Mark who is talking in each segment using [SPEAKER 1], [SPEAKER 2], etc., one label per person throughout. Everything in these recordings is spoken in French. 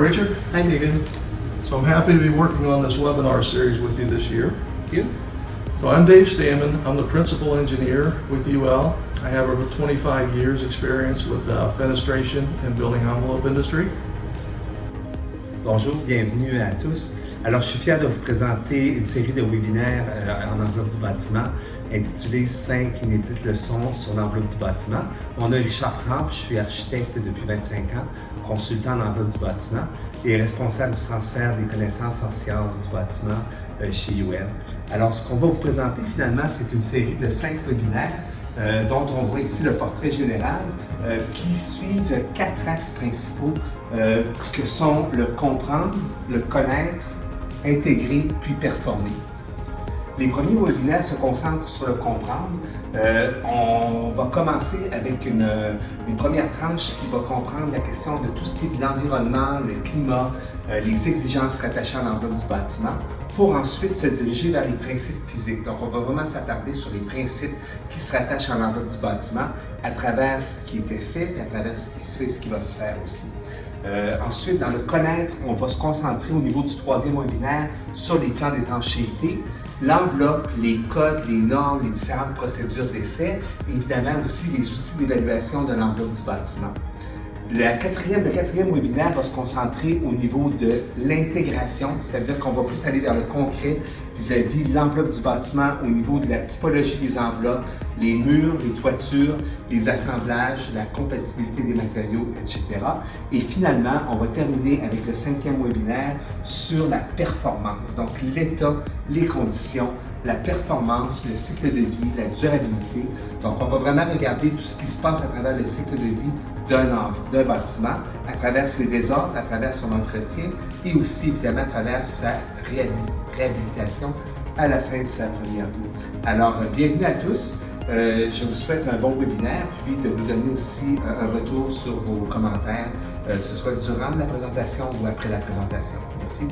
[SPEAKER 1] Richard.
[SPEAKER 2] Hi, Megan.
[SPEAKER 1] So I'm happy to be working on this webinar series with you this year.
[SPEAKER 2] Thank you.
[SPEAKER 1] So I'm Dave Stammen. I'm the principal engineer with UL. I have over 25 years experience with fenestration and building envelope industry.
[SPEAKER 3] Bonjour, bienvenue à tous. Alors, je suis fier de vous présenter une série de webinaires en enveloppe du bâtiment intitulée 5 inédites leçons sur l'enveloppe du bâtiment. Mon nom est Richard Tramp, je suis architecte depuis 25 ans, consultant en enveloppe du bâtiment et responsable du transfert des connaissances en sciences du bâtiment chez UL. Alors, ce qu'on va vous présenter finalement, c'est une série de 5 webinaires dont on voit ici le portrait général, qui suivent 4 axes principaux que sont le comprendre, le connaître, intégrer puis performer. Les premiers webinaires se concentrent sur le comprendre. On va commencer avec une première tranche qui va comprendre la question de tout ce qui est de l'environnement, le climat, les exigences rattachées à l'enveloppe du bâtiment, pour ensuite se diriger vers les principes physiques. Donc, on va vraiment s'attarder sur les principes qui se rattachent à l'enveloppe du bâtiment à travers ce qui était fait et à travers ce qui se fait et ce qui va se faire aussi. Ensuite, dans le connaître, on va se concentrer au niveau du troisième webinaire sur les plans d'étanchéité, l'enveloppe, les codes, les normes, les différentes procédures d'essai, et évidemment aussi les outils d'évaluation de l'enveloppe du bâtiment. Le quatrième webinaire va se concentrer au niveau de l'intégration, c'est-à-dire qu'on va plus aller vers le concret vis-à-vis de l'enveloppe du bâtiment au niveau de la typologie des enveloppes, les murs, les toitures, les assemblages, la compatibilité des matériaux, etc. Et finalement, on va terminer avec le 5e webinaire sur la performance, donc l'état, les conditions, la performance, le cycle de vie, la durabilité. Donc, on va vraiment regarder tout ce qui se passe à travers le cycle de vie d'un bâtiment, à travers ses désordres, à travers son entretien et aussi, évidemment, à travers sa réhabilitation à la fin de sa première vie. Alors, bienvenue à tous. Je vous souhaite un bon webinaire, puis de nous donner aussi un retour sur vos commentaires, que ce soit durant la présentation ou après la présentation. Merci.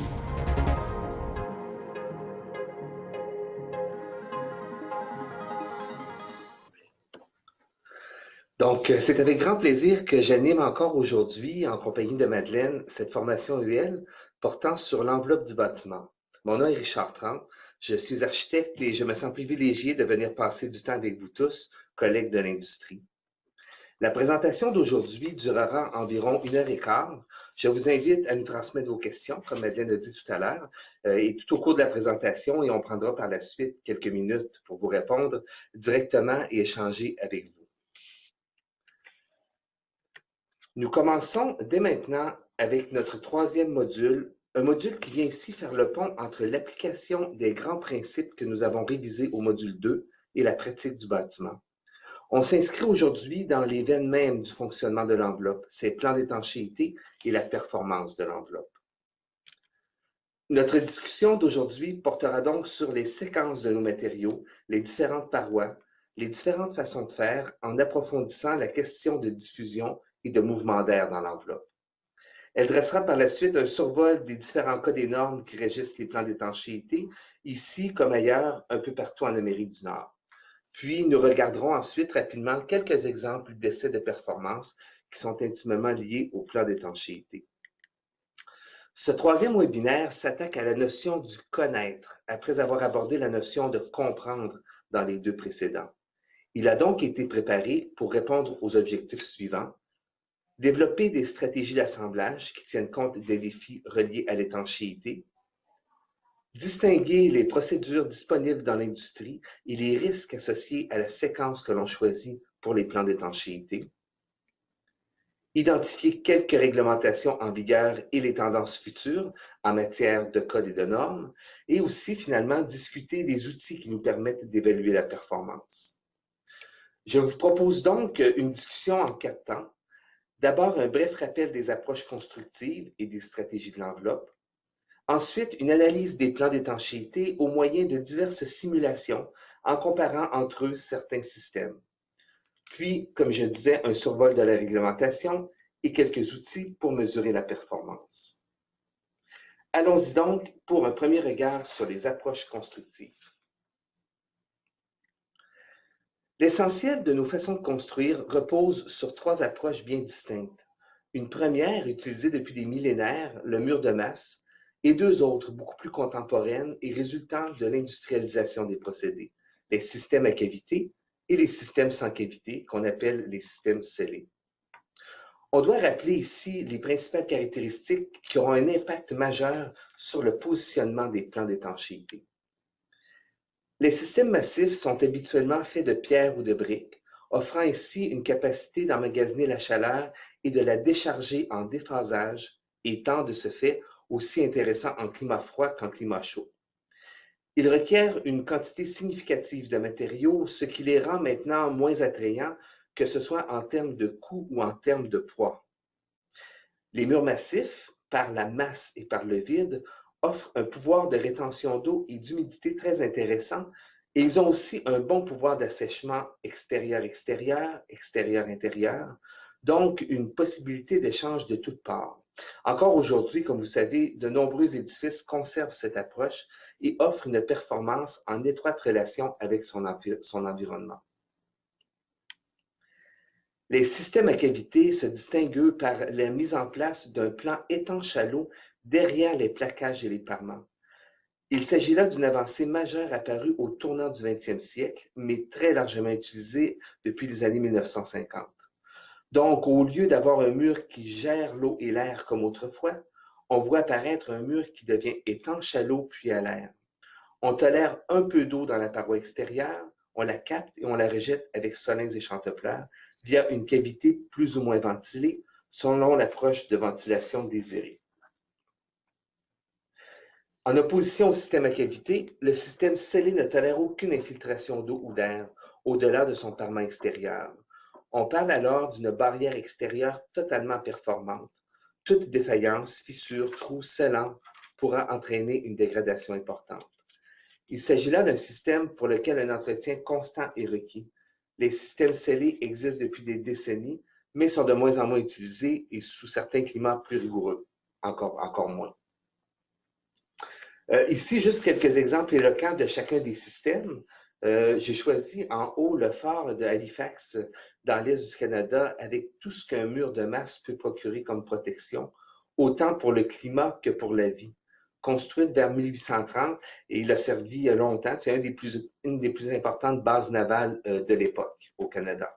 [SPEAKER 2] Donc, c'est avec grand plaisir que j'anime encore aujourd'hui, en compagnie de Madeleine, cette formation UL portant sur l'enveloppe du bâtiment. Mon nom est Richard Tramp, je suis architecte et je me sens privilégié de venir passer du temps avec vous tous, collègues de l'industrie. La présentation d'aujourd'hui durera environ 1h15. Je vous invite à nous transmettre vos questions, comme Madeleine a dit tout à l'heure, et tout au cours de la présentation, et on prendra par la suite quelques minutes pour vous répondre directement et échanger avec vous. Nous commençons dès maintenant avec notre troisième module, un module qui vient ici faire le pont entre l'application des grands principes que nous avons révisés au module 2 et la pratique du bâtiment. On s'inscrit aujourd'hui dans les veines mêmes du fonctionnement de l'enveloppe, ses plans d'étanchéité et la performance de l'enveloppe. Notre discussion d'aujourd'hui portera donc sur les séquences de nos matériaux, les différentes parois, les différentes façons de faire en approfondissant la question de diffusion et de mouvement d'air dans l'enveloppe. Elle dressera par la suite un survol des différents codes et normes qui régissent les plans d'étanchéité, ici comme ailleurs, un peu partout en Amérique du Nord. Puis, nous regarderons ensuite rapidement quelques exemples d'essais de performance qui sont intimement liés au plan d'étanchéité. Ce troisième webinaire s'attaque à la notion du connaître, après avoir abordé la notion de comprendre dans les deux précédents. Il a donc été préparé pour répondre aux objectifs suivants. Développer des stratégies d'assemblage qui tiennent compte des défis reliés à l'étanchéité. Distinguer les procédures disponibles dans l'industrie et les risques associés à la séquence que l'on choisit pour les plans d'étanchéité. Identifier quelques réglementations en vigueur et les tendances futures en matière de codes et de normes. Et aussi, finalement, discuter des outils qui nous permettent d'évaluer la performance. Je vous propose donc une discussion en 4 temps. D'abord, un bref rappel des approches constructives et des stratégies de l'enveloppe. Ensuite, une analyse des plans d'étanchéité au moyen de diverses simulations en comparant entre eux certains systèmes. Puis, comme je disais, un survol de la réglementation et quelques outils pour mesurer la performance. Allons-y donc pour un premier regard sur les approches constructives. L'essentiel de nos façons de construire repose sur 3 approches bien distinctes. Une première, utilisée depuis des millénaires, le mur de masse, et deux autres, beaucoup plus contemporaines et résultant de l'industrialisation des procédés, les systèmes à cavité et les systèmes sans cavité, qu'on appelle les systèmes scellés. On doit rappeler ici les principales caractéristiques qui auront un impact majeur sur le positionnement des plans d'étanchéité. Les systèmes massifs sont habituellement faits de pierre ou de briques, offrant ainsi une capacité d'emmagasiner la chaleur et de la décharger en déphasage, étant de ce fait aussi intéressant en climat froid qu'en climat chaud. Ils requièrent une quantité significative de matériaux, ce qui les rend maintenant moins attrayants, que ce soit en termes de coût ou en termes de poids. Les murs massifs, par la masse et par le vide, offrent un pouvoir de rétention d'eau et d'humidité très intéressant, et ils ont aussi un bon pouvoir d'assèchement extérieur-extérieur, extérieur-intérieur, donc une possibilité d'échange de toutes parts. Encore aujourd'hui, comme vous savez, de nombreux édifices conservent cette approche et offrent une performance en étroite relation avec son environnement. Les systèmes à cavité se distinguent par la mise en place d'un plan étanche à l'eau derrière les placages et les parements. Il s'agit là d'une avancée majeure apparue au tournant du 20e siècle, mais très largement utilisée depuis les années 1950. Donc, au lieu d'avoir un mur qui gère l'eau et l'air comme autrefois, on voit apparaître un mur qui devient étanche à l'eau puis à l'air. On tolère un peu d'eau dans la paroi extérieure, on la capte et on la rejette avec solins et chantepleurs via une cavité plus ou moins ventilée selon l'approche de ventilation désirée. En opposition au système à cavité, le système scellé ne tolère aucune infiltration d'eau ou d'air au-delà de son parement extérieur. On parle alors d'une barrière extérieure totalement performante. Toute défaillance, fissure, trou, scellant pourra entraîner une dégradation importante. Il s'agit là d'un système pour lequel un entretien constant est requis. Les systèmes scellés existent depuis des décennies, mais sont de moins en moins utilisés et sous certains climats plus rigoureux, encore moins. Ici, juste quelques exemples éloquents de chacun des systèmes. J'ai choisi en haut le phare de Halifax dans l'est du Canada avec tout ce qu'un mur de masse peut procurer comme protection, autant pour le climat que pour la vie. Construite vers 1830 et il a servi longtemps, c'est une des plus importantes bases navales de l'époque au Canada.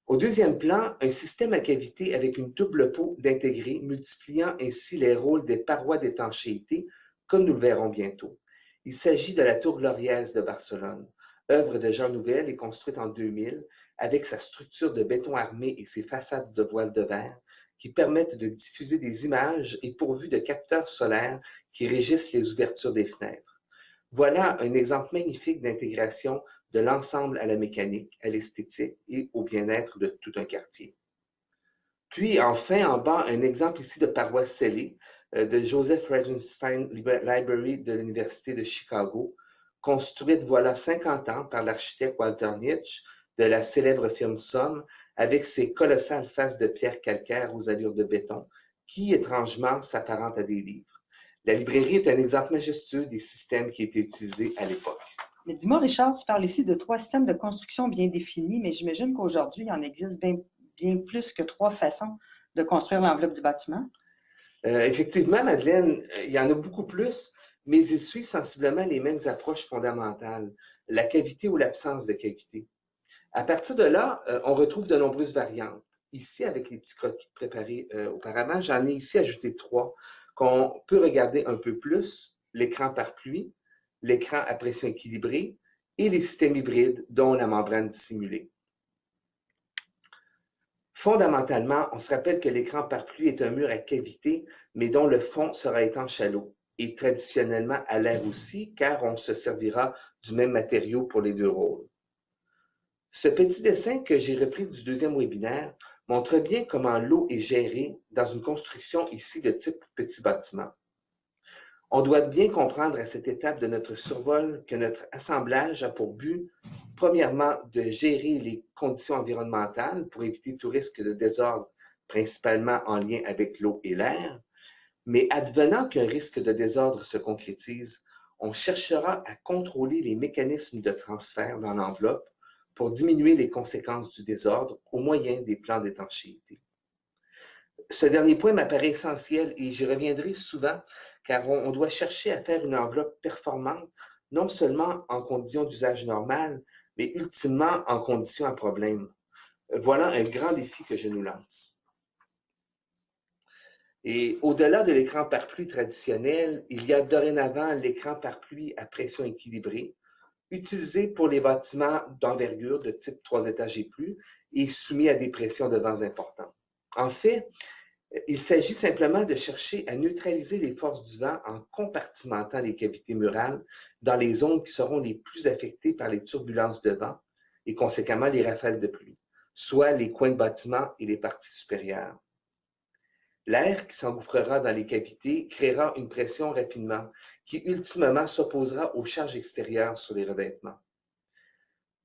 [SPEAKER 2] Au deuxième plan, un système à cavité avec une double peau d'intégrer, multipliant ainsi les rôles des parois d'étanchéité, comme nous le verrons bientôt. Il s'agit de la tour Gloriès de Barcelone, œuvre de Jean Nouvel et construite en 2000, avec sa structure de béton armé et ses façades de voiles de verre, qui permettent de diffuser des images et pourvues de capteurs solaires qui régissent les ouvertures des fenêtres. Voilà un exemple magnifique d'intégration de l'ensemble à la mécanique, à l'esthétique et au bien-être de tout un quartier. Puis enfin, en bas, un exemple ici de paroi scellée de Joseph Regenstein Library de l'Université de Chicago, construite voilà 50 ans par l'architecte Walter Nitsch de la célèbre firme Somme, avec ses colossales faces de pierre calcaire aux allures de béton, qui étrangement s'apparentent à des livres. La librairie est un exemple majestueux des systèmes qui étaient utilisés à l'époque.
[SPEAKER 4] Mais dis-moi, Richard, tu parles ici de 3 systèmes de construction bien définis, mais j'imagine qu'aujourd'hui, il en existe bien plus que 3 façons de construire l'enveloppe du bâtiment.
[SPEAKER 2] Effectivement, Madeleine, il y en a beaucoup plus, mais ils suivent sensiblement les mêmes approches fondamentales, la cavité ou l'absence de cavité. À partir de là, on retrouve de nombreuses variantes. Ici, avec les petits croquis préparés auparavant, j'en ai ici ajouté 3 qu'on peut regarder un peu plus: l'écran par pluie, l'écran à pression équilibrée et les systèmes hybrides, dont la membrane dissimulée. Fondamentalement, on se rappelle que l'écran par pluie est un mur à cavité, mais dont le fond sera étanche à l'eau, et traditionnellement à l'air aussi, car on se servira du même matériau pour les deux rôles. Ce petit dessin que j'ai repris du deuxième webinaire montre bien comment l'eau est gérée dans une construction ici de type petit bâtiment. On doit bien comprendre à cette étape de notre survol que notre assemblage a pour but, premièrement, de gérer les conditions environnementales pour éviter tout risque de désordre, principalement en lien avec l'eau et l'air. Mais advenant qu'un risque de désordre se concrétise, on cherchera à contrôler les mécanismes de transfert dans l'enveloppe pour diminuer les conséquences du désordre au moyen des plans d'étanchéité. Ce dernier point m'apparaît essentiel et j'y reviendrai souvent car on doit chercher à faire une enveloppe performante, non seulement en conditions d'usage normal, mais ultimement en conditions à problème. Voilà un grand défi que je nous lance. Et au-delà de l'écran par pluie traditionnel, il y a dorénavant l'écran par pluie à pression équilibrée, utilisé pour les bâtiments d'envergure de type 3 étages et plus et soumis à des pressions de vents importantes. En fait, il s'agit simplement de chercher à neutraliser les forces du vent en compartimentant les cavités murales dans les zones qui seront les plus affectées par les turbulences de vent et conséquemment les rafales de pluie, soit les coins de bâtiments et les parties supérieures. L'air qui s'engouffrera dans les cavités créera une pression rapidement qui ultimement s'opposera aux charges extérieures sur les revêtements.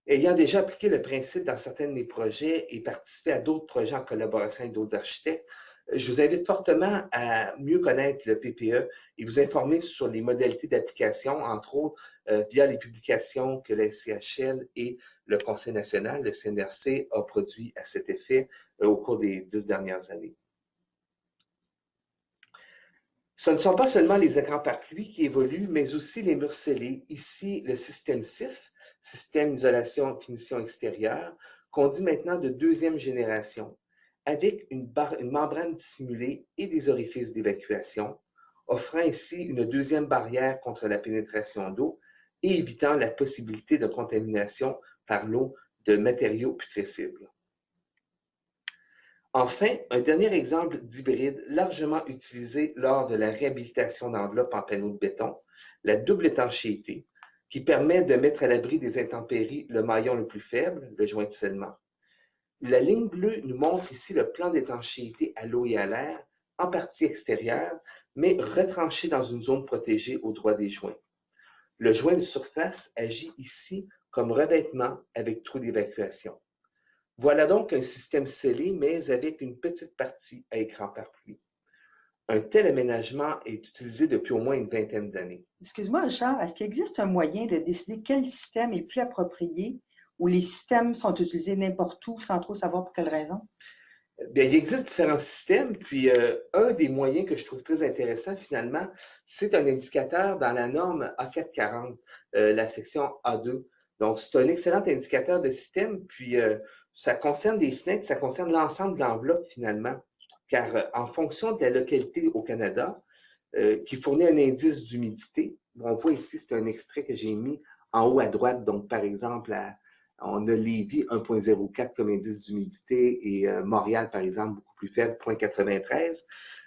[SPEAKER 2] Ayant déjà appliqué le principe dans certains de mes projets et participé à d'autres projets en collaboration avec d'autres architectes, je vous invite fortement à mieux connaître le PPE et vous informer sur les modalités d'application, entre autres via les publications que la SCHL et le Conseil national, le CNRC, a produit à cet effet au cours des 10 dernières années. Ce ne sont pas seulement les écrans par pluie qui évoluent, mais aussi les murs scellés. Ici, le système SIF, système d'isolation finition extérieure, qu'on dit maintenant de deuxième génération, avec une membrane dissimulée et des orifices d'évacuation, offrant ainsi une deuxième barrière contre la pénétration d'eau et évitant la possibilité de contamination par l'eau de matériaux putrescibles. Enfin, un dernier exemple d'hybride largement utilisé lors de la réhabilitation d'enveloppes en panneaux de béton, la double étanchéité, qui permet de mettre à l'abri des intempéries le maillon le plus faible, le joint de scellement. La ligne bleue nous montre ici le plan d'étanchéité à l'eau et à l'air, en partie extérieure, mais retranché dans une zone protégée au droit des joints. Le joint de surface agit ici comme revêtement avec trou d'évacuation. Voilà donc un système scellé, mais avec une petite partie à écran par pluie. Un tel aménagement est utilisé depuis au moins une vingtaine d'années.
[SPEAKER 4] Excuse-moi, Richard, est-ce qu'il existe un moyen de décider quel système est plus approprié ou les systèmes sont utilisés n'importe où sans trop savoir pour quelle raison?
[SPEAKER 2] Bien, il existe différents systèmes, puis un des moyens que je trouve très intéressant finalement, c'est un indicateur dans la norme A440, la section A2. Donc, c'est un excellent indicateur de système, puis ça concerne des fenêtres, ça concerne l'ensemble de l'enveloppe finalement, car en fonction de la localité au Canada, qui fournit un indice d'humidité, on voit ici, c'est un extrait que j'ai mis en haut à droite, donc par exemple, on a Lévis 1,04 comme indice d'humidité et Montréal, par exemple, beaucoup plus faible, 0,93.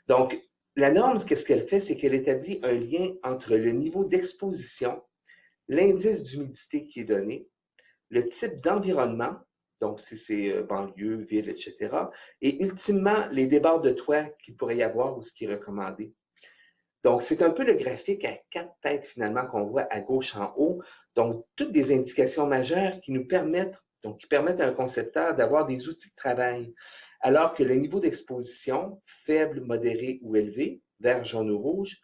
[SPEAKER 2] Donc, la norme, qu'est-ce qu'elle fait? C'est qu'elle établit un lien entre le niveau d'exposition, l'indice d'humidité qui est donné, le type d'environnement, donc si c'est banlieue, ville, etc., et ultimement les débords de toit qu'il pourrait y avoir ou ce qui est recommandé. Donc, c'est un peu le graphique à 4 têtes finalement qu'on voit à gauche en haut. Donc, toutes des indications majeures qui nous permettent, qui permettent à un concepteur d'avoir des outils de travail. Alors que le niveau d'exposition, faible, modéré ou élevé, vert, jaune ou rouge,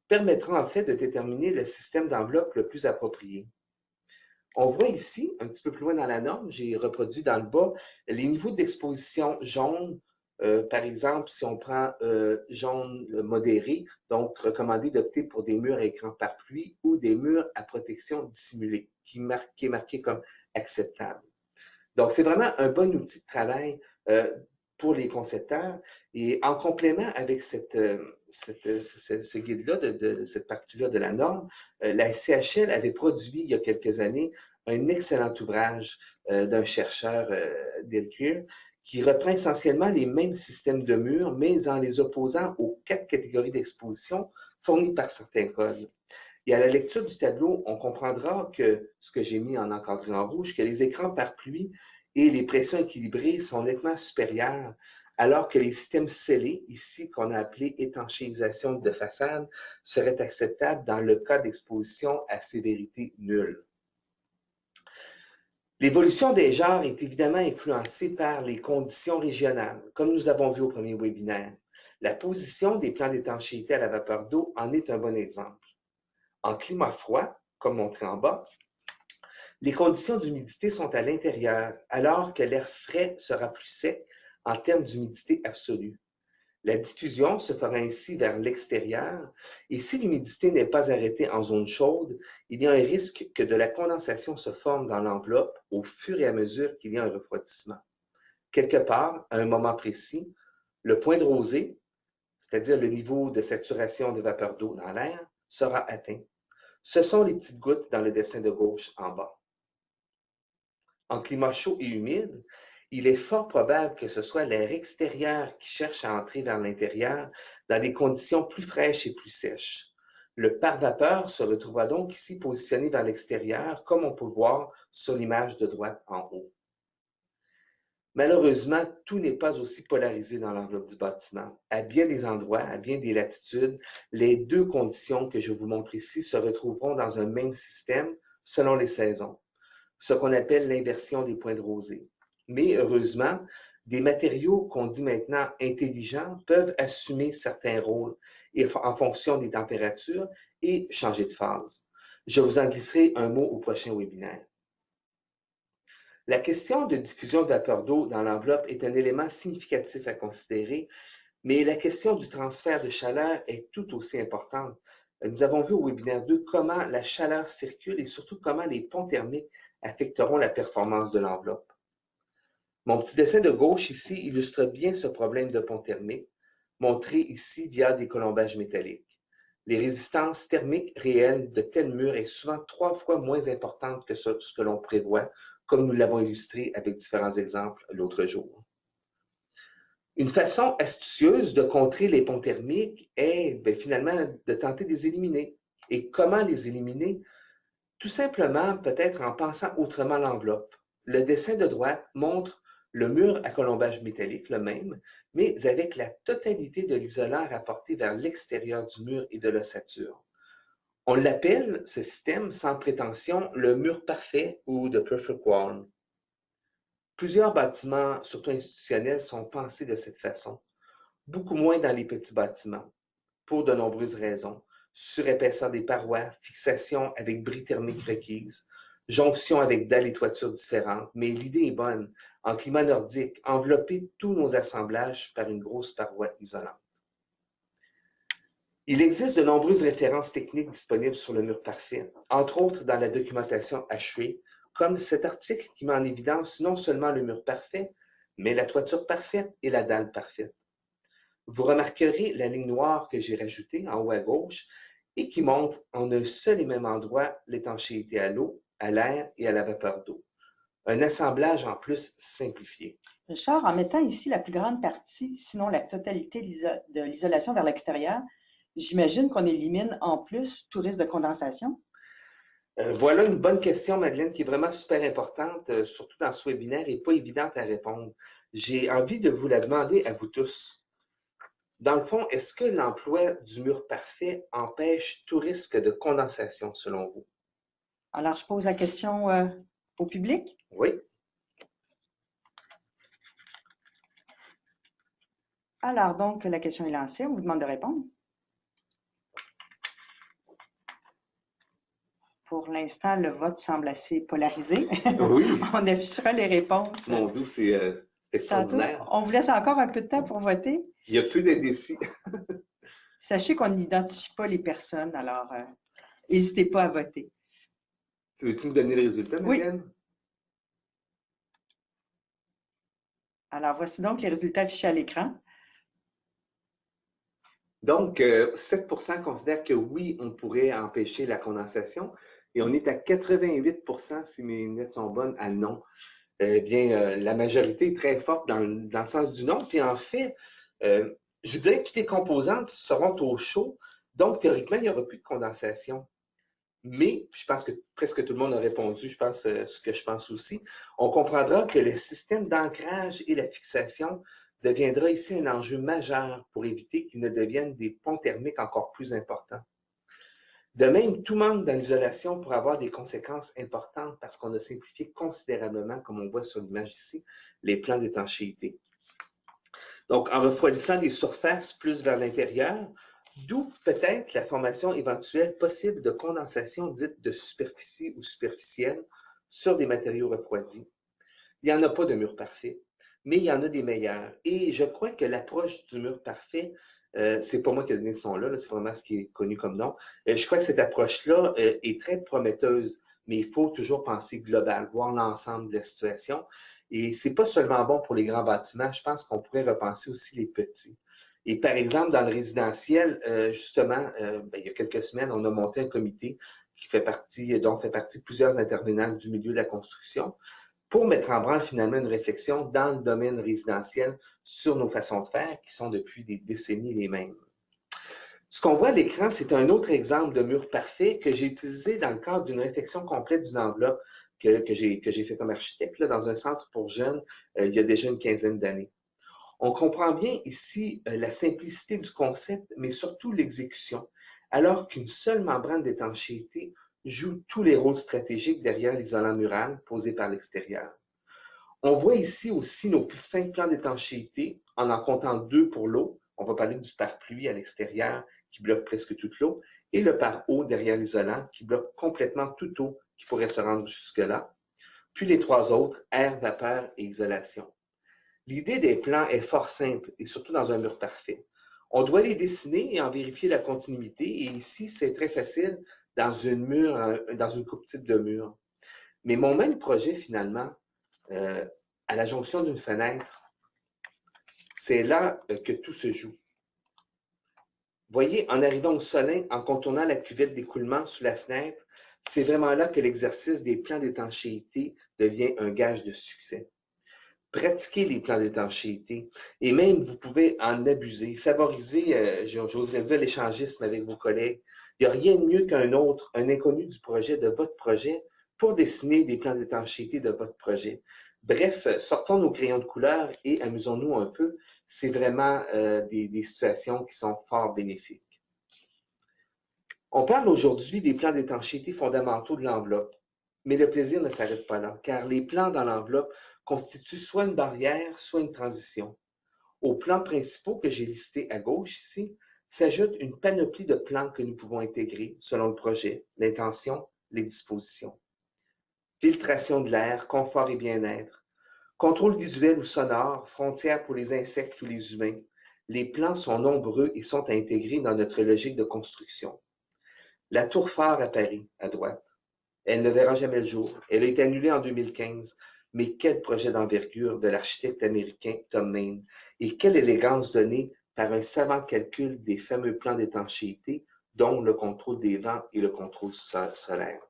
[SPEAKER 2] permettra en fait de déterminer le système d'enveloppe le plus approprié. On voit ici, un petit peu plus loin dans la norme, j'ai reproduit dans le bas, les niveaux d'exposition jaune. Par exemple, si on prend jaune modéré, donc recommandé d'opter pour des murs à écran par pluie ou des murs à protection dissimulée, qui est marqué comme acceptable. Donc, c'est vraiment un bon outil de travail pour les concepteurs. Et en complément avec ce guide-là, de cette partie-là de la norme, la SCHL avait produit il y a quelques années un excellent ouvrage d'un chercheur, Delcure, qui reprend essentiellement les mêmes systèmes de murs, mais en les opposant aux 4 catégories d'exposition fournies par certains codes. Et à la lecture du tableau, on comprendra que, ce que j'ai mis en encadré en rouge, que les écrans par pluie et les pressions équilibrées sont nettement supérieures, alors que les systèmes scellés, ici qu'on a appelé étanchéisation de façade, seraient acceptables dans le cas d'exposition à sévérité nulle. L'évolution des genres est évidemment influencée par les conditions régionales, comme nous avons vu au premier webinaire. La position des plans d'étanchéité à la vapeur d'eau en est un bon exemple. En climat froid, comme montré en bas, les conditions d'humidité sont à l'intérieur, alors que l'air frais sera plus sec en termes d'humidité absolue. La diffusion se fera ainsi vers l'extérieur et si l'humidité n'est pas arrêtée en zone chaude, il y a un risque que de la condensation se forme dans l'enveloppe au fur et à mesure qu'il y a un refroidissement. Quelque part, à un moment précis, le point de rosée, c'est-à-dire le niveau de saturation de vapeur d'eau dans l'air, sera atteint. Ce sont les petites gouttes dans le dessin de gauche en bas. En climat chaud et humide, il est fort probable que ce soit l'air extérieur qui cherche à entrer vers l'intérieur dans des conditions plus fraîches et plus sèches. Le pare-vapeur se retrouvera donc ici positionné vers l'extérieur, comme on peut le voir sur l'image de droite en haut. Malheureusement, tout n'est pas aussi polarisé dans l'enveloppe du bâtiment. À bien des endroits, à bien des latitudes, les deux conditions que je vous montre ici se retrouveront dans un même système selon les saisons, ce qu'on appelle l'inversion des points de rosée. Mais heureusement, des matériaux qu'on dit maintenant intelligents peuvent assumer certains rôles en fonction des températures et changer de phase. Je vous en glisserai un mot au prochain webinaire. La question de diffusion de vapeur d'eau dans l'enveloppe est un élément significatif à considérer, mais la question du transfert de chaleur est tout aussi importante. Nous avons vu au webinaire 2 comment la chaleur circule et surtout comment les ponts thermiques affecteront la performance de l'enveloppe. Mon petit dessin de gauche ici illustre bien ce problème de pont thermique, montré ici via des colombages métalliques. Les résistances thermiques réelles de tels murs est souvent 3 fois moins importante que ce que l'on prévoit, comme nous l'avons illustré avec différents exemples l'autre jour. Une façon astucieuse de contrer les ponts thermiques est finalement de tenter de les éliminer. Et comment les éliminer? Tout simplement, peut-être en pensant autrement l'enveloppe. Le dessin de droite montre le mur à colombage métallique, le même, mais avec la totalité de l'isolant rapporté vers l'extérieur du mur et de l'ossature. On l'appelle, ce système, sans prétention, le mur parfait ou the perfect wall. Plusieurs bâtiments, surtout institutionnels, sont pensés de cette façon, beaucoup moins dans les petits bâtiments, pour de nombreuses raisons. Surépaisseur des parois, fixation avec bris thermique requise, jonction avec dalles et toitures différentes, mais l'idée est bonne. En climat nordique, envelopper tous nos assemblages par une grosse paroi isolante. Il existe de nombreuses références techniques disponibles sur le mur parfait, entre autres dans la documentation HV, comme cet article qui met en évidence non seulement le mur parfait, mais la toiture parfaite et la dalle parfaite. Vous remarquerez la ligne noire que j'ai rajoutée en haut à gauche et qui montre en un seul et même endroit l'étanchéité à l'eau, à l'air et à la vapeur d'eau. Un assemblage en plus simplifié.
[SPEAKER 4] Richard, en mettant ici la plus grande partie, sinon la totalité de l'isolation vers l'extérieur, j'imagine qu'on élimine en plus tout risque de condensation?
[SPEAKER 2] Voilà une bonne question, Madeleine, qui est vraiment super importante, surtout dans ce webinaire et pas évidente à répondre. J'ai envie de vous la demander à vous tous. Dans le fond, est-ce que l'emploi du mur parfait empêche tout risque de condensation, selon vous?
[SPEAKER 4] Alors, je pose la question au public.
[SPEAKER 2] Oui.
[SPEAKER 4] Alors, donc, la question est lancée. On vous demande de répondre. Pour l'instant, le vote semble assez polarisé.
[SPEAKER 2] Oui.
[SPEAKER 4] On affichera les réponses.
[SPEAKER 2] Mon Dieu, c'est extraordinaire.
[SPEAKER 4] On vous laisse encore un peu de temps pour voter.
[SPEAKER 2] Il y a peu d'indécis.
[SPEAKER 4] Sachez qu'on n'identifie pas les personnes, alors n'hésitez pas à voter.
[SPEAKER 2] Veux-tu me donner les résultats, Madeleine? Oui.
[SPEAKER 4] Alors, voici donc les résultats affichés à l'écran.
[SPEAKER 2] Donc, 7% considèrent que oui, on pourrait empêcher la condensation et on est à 88%, si mes lunettes sont bonnes, à non. La majorité est très forte dans le sens du non. Puis en fait, je dirais que toutes les composantes seront au chaud, donc théoriquement, il n'y aura plus de condensation. Mais, je pense que presque tout le monde a répondu, je pense ce que je pense aussi, on comprendra que le système d'ancrage et la fixation deviendra ici un enjeu majeur pour éviter qu'ils ne deviennent des ponts thermiques encore plus importants. De même, tout manque dans l'isolation pourrait avoir des conséquences importantes parce qu'on a simplifié considérablement, comme on voit sur l'image ici, les plans d'étanchéité. Donc, en refroidissant les surfaces plus vers l'intérieur, d'où peut-être la formation éventuelle possible de condensation dite de superficie ou superficielle sur des matériaux refroidis. Il n'y en a pas de mur parfait, mais il y en a des meilleurs. Et je crois que l'approche du mur parfait, c'est pas moi qui ai donné ce nom-là, c'est vraiment ce qui est connu comme nom. Je crois que cette approche-là est très prometteuse, mais il faut toujours penser global, voir l'ensemble de la situation. Et c'est pas seulement bon pour les grands bâtiments, je pense qu'on pourrait repenser aussi les petits. Et par exemple, dans le résidentiel, justement, il y a quelques semaines, on a monté un comité dont fait partie plusieurs intervenants du milieu de la construction, pour mettre en branle finalement une réflexion dans le domaine résidentiel sur nos façons de faire qui sont depuis des décennies les mêmes. Ce qu'on voit à l'écran, c'est un autre exemple de mur parfait que j'ai utilisé dans le cadre d'une réflexion complète d'une enveloppe que j'ai fait comme architecte là, dans un centre pour jeunes il y a déjà une quinzaine d'années. On comprend bien ici la simplicité du concept, mais surtout l'exécution, alors qu'une seule membrane d'étanchéité joue tous les rôles stratégiques derrière l'isolant mural posé par l'extérieur. On voit ici aussi nos plus simples plans d'étanchéité, en comptant 2 pour l'eau. On va parler du pare-pluie à l'extérieur qui bloque presque toute l'eau, et le pare-eau derrière l'isolant qui bloque complètement toute eau qui pourrait se rendre jusque-là. Puis les 3 autres, air, vapeur et isolation. L'idée des plans est fort simple, et surtout dans un mur parfait. On doit les dessiner et en vérifier la continuité, et ici, c'est très facile dans une coupe type de mur. Mais mon même projet, finalement, à la jonction d'une fenêtre, c'est là que tout se joue. Voyez, en arrivant au solin, en contournant la cuvette d'écoulement sous la fenêtre, c'est vraiment là que l'exercice des plans d'étanchéité devient un gage de succès. Pratiquez les plans d'étanchéité et même vous pouvez en abuser, favoriser, j'oserais dire, l'échangisme avec vos collègues. Il n'y a rien de mieux qu'un autre, un inconnu du projet, de votre projet, pour dessiner des plans d'étanchéité de votre projet. Bref, sortons nos crayons de couleur et amusons-nous un peu. C'est vraiment des situations qui sont fort bénéfiques. On parle aujourd'hui des plans d'étanchéité fondamentaux de l'enveloppe, mais le plaisir ne s'arrête pas là, car les plans dans l'enveloppe constituent soit une barrière, soit une transition. Aux plans principaux que j'ai listés à gauche ici, s'ajoute une panoplie de plans que nous pouvons intégrer selon le projet, l'intention, les dispositions. Filtration de l'air, confort et bien-être, contrôle visuel ou sonore, frontières pour les insectes ou les humains. Les plans sont nombreux et sont à intégrer dans notre logique de construction. La tour phare à Paris, à droite. Elle ne verra jamais le jour. Elle a été annulée en 2015. Mais quel projet d'envergure de l'architecte américain Tom Main et quelle élégance donnée par un savant calcul des fameux plans d'étanchéité, dont le contrôle des vents et le contrôle solaire.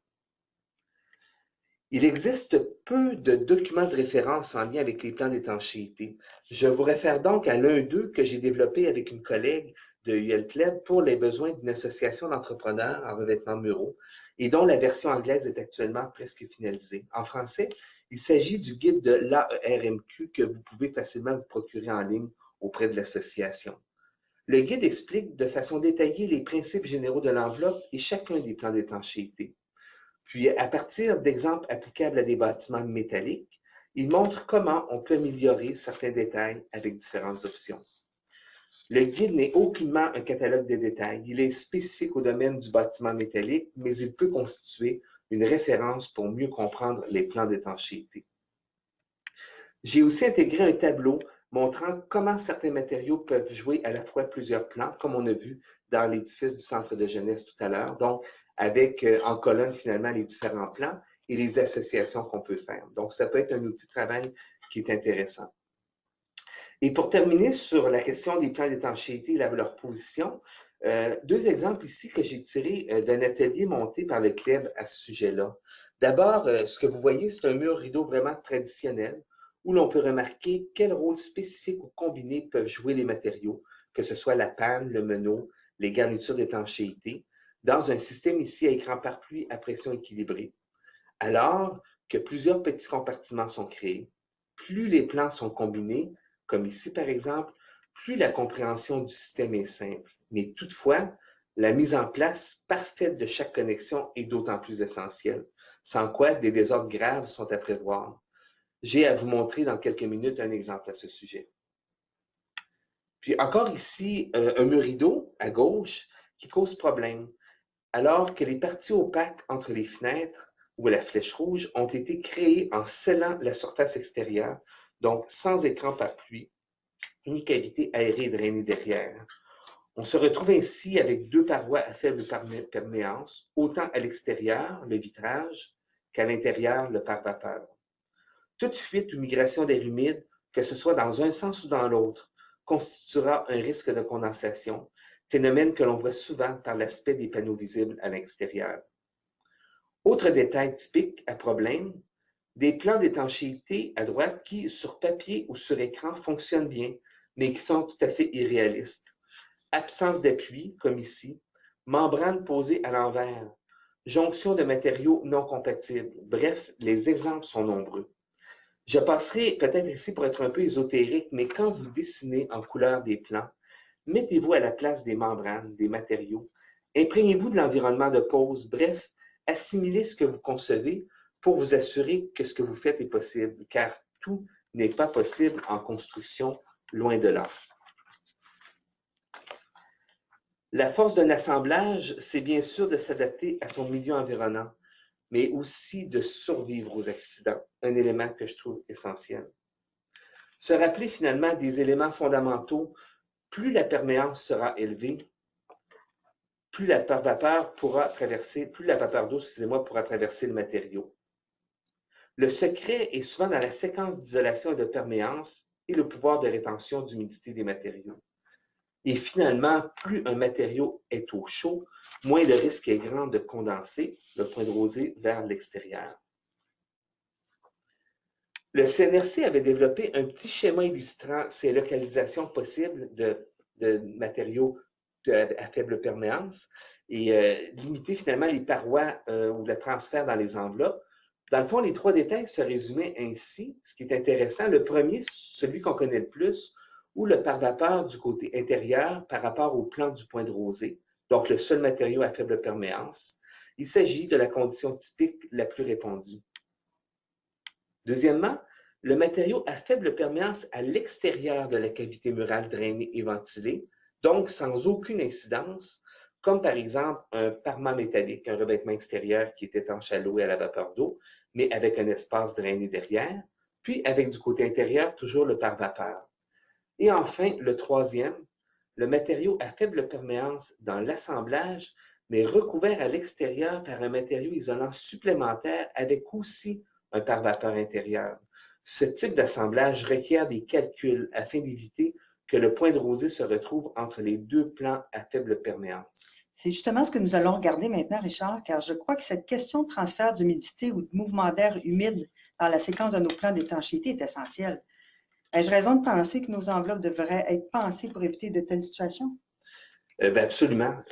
[SPEAKER 2] Il existe peu de documents de référence en lien avec les plans d'étanchéité. Je vous réfère donc à l'un d'eux que j'ai développé avec une collègue de ULCLEB pour les besoins d'une association d'entrepreneurs en revêtement muraux et dont la version anglaise est actuellement presque finalisée. En français, il s'agit du guide de l'AERMQ que vous pouvez facilement vous procurer en ligne auprès de l'association. Le guide explique de façon détaillée les principes généraux de l'enveloppe et chacun des plans d'étanchéité. Puis, à partir d'exemples applicables à des bâtiments métalliques, il montre comment on peut améliorer certains détails avec différentes options. Le guide n'est aucunement un catalogue de détails. Il est spécifique au domaine du bâtiment métallique, mais il peut constituer une référence pour mieux comprendre les plans d'étanchéité. J'ai aussi intégré un tableau montrant comment certains matériaux peuvent jouer à la fois plusieurs plans, comme on a vu dans l'édifice du centre de jeunesse tout à l'heure, donc avec en colonne finalement les différents plans et les associations qu'on peut faire. Donc, ça peut être un outil de travail qui est intéressant. Et pour terminer sur la question des plans d'étanchéité et leur position, 2 exemples ici que j'ai tirés d'un atelier monté par le CLEB à ce sujet-là. D'abord, ce que vous voyez, c'est un mur rideau vraiment traditionnel où l'on peut remarquer quel rôle spécifique ou combiné peuvent jouer les matériaux, que ce soit la panne, le meneau, les garnitures d'étanchéité, dans un système ici à écran pare-pluie à pression équilibrée. Alors que plusieurs petits compartiments sont créés, plus les plans sont combinés, comme ici par exemple, plus la compréhension du système est simple. Mais toutefois, la mise en place parfaite de chaque connexion est d'autant plus essentielle, sans quoi des désordres graves sont à prévoir. J'ai à vous montrer dans quelques minutes un exemple à ce sujet. Puis encore ici, un mur rideau à gauche qui cause problème, alors que les parties opaques entre les fenêtres ou la flèche rouge ont été créées en scellant la surface extérieure, donc sans écran par pluie, ni cavité aérée et drainée derrière. On se retrouve ainsi avec deux parois à faible perméance, autant à l'extérieur, le vitrage, qu'à l'intérieur, le pare-vapeur. Toute fuite ou migration d'air humide, que ce soit dans un sens ou dans l'autre, constituera un risque de condensation, phénomène que l'on voit souvent par l'aspect des panneaux visibles à l'extérieur. Autre détail typique à problème, des plans d'étanchéité à droite qui, sur papier ou sur écran, fonctionnent bien, mais qui sont tout à fait irréalistes. Absence d'appui, comme ici, membrane posée à l'envers, jonction de matériaux non compatibles. Bref, les exemples sont nombreux. Je passerai peut-être ici pour être un peu ésotérique, mais quand vous dessinez en couleur des plans, mettez-vous à la place des membranes, des matériaux, imprégnez-vous de l'environnement de pose, bref, assimilez ce que vous concevez pour vous assurer que ce que vous faites est possible, car tout n'est pas possible en construction, loin de là. La force d'un assemblage, c'est bien sûr de s'adapter à son milieu environnant, mais aussi de survivre aux accidents, un élément que je trouve essentiel. Se rappeler finalement des éléments fondamentaux, plus la perméance sera élevée, plus la vapeur d'eau, pourra traverser le matériau. Le secret est souvent dans la séquence d'isolation et de perméance et le pouvoir de rétention d'humidité des matériaux. Et finalement, plus un matériau est au chaud, moins le risque est grand de condenser le point de rosée vers l'extérieur. Le CNRC avait développé un petit schéma illustrant ces localisations possibles de matériaux à faible perméance et limiter finalement les parois ou le transfert dans les enveloppes. Dans le fond, les trois détails se résumaient ainsi. Ce qui est intéressant, le premier, celui qu'on connaît le plus, ou le pare-vapeur du côté intérieur par rapport au plan du point de rosée, donc le seul matériau à faible perméance. Il s'agit de la condition typique la plus répandue. Deuxièmement, le matériau à faible perméance à l'extérieur de la cavité murale drainée et ventilée, donc sans aucune incidence, comme par exemple un parement métallique, un revêtement extérieur qui est étanche à l'eau et à la vapeur d'eau, mais avec un espace drainé derrière, puis avec du côté intérieur toujours le pare-vapeur. Et enfin, le troisième, le matériau à faible perméance dans l'assemblage, mais recouvert à l'extérieur par un matériau isolant supplémentaire avec aussi un pare-vapeur intérieur. Ce type d'assemblage requiert des calculs afin d'éviter que le point de rosée se retrouve entre les deux plans à faible perméance.
[SPEAKER 4] C'est justement ce que nous allons regarder maintenant, Richard, car je crois que cette question de transfert d'humidité ou de mouvement d'air humide dans la séquence de nos plans d'étanchéité est essentielle. Ai-je raison de penser que nos enveloppes devraient être pensées pour éviter de telles situations?
[SPEAKER 2] Absolument,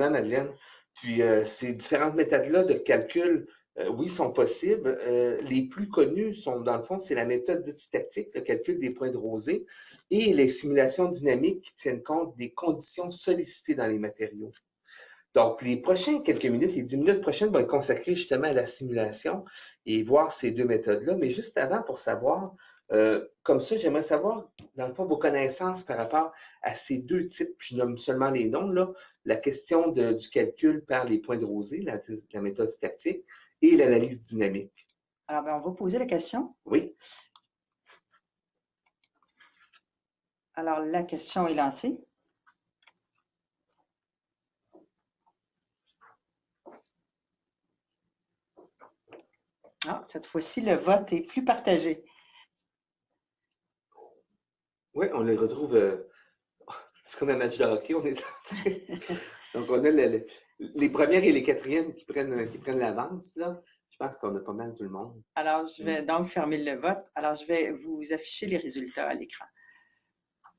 [SPEAKER 2] Madeleine. Puis ces différentes méthodes-là de calcul, oui, sont possibles. Les plus connues sont, dans le fond, c'est la méthode dite statique, le calcul des points de rosée, et les simulations dynamiques qui tiennent compte des conditions sollicitées dans les matériaux. Donc, les prochaines quelques minutes, les 10 minutes prochaines vont être consacrées justement à la simulation et voir ces deux méthodes-là. Mais juste avant, pour savoir, comme ça, j'aimerais savoir, dans le fond, vos connaissances par rapport à ces deux types. Je nomme seulement les noms, là. La question du calcul par les points de rosée, la méthode statique, et l'analyse dynamique.
[SPEAKER 4] Alors, on va poser la question.
[SPEAKER 2] Oui.
[SPEAKER 4] Alors, la question est lancée. Ah, cette fois-ci, le vote est plus partagé.
[SPEAKER 2] Oui, on les retrouve. C'est comme un match de hockey. Donc, on a les premières et les quatrièmes qui prennent l'avance, là. Je pense qu'on a pas mal tout le monde.
[SPEAKER 4] Alors, je vais donc fermer le vote. Alors, je vais vous afficher les résultats à l'écran.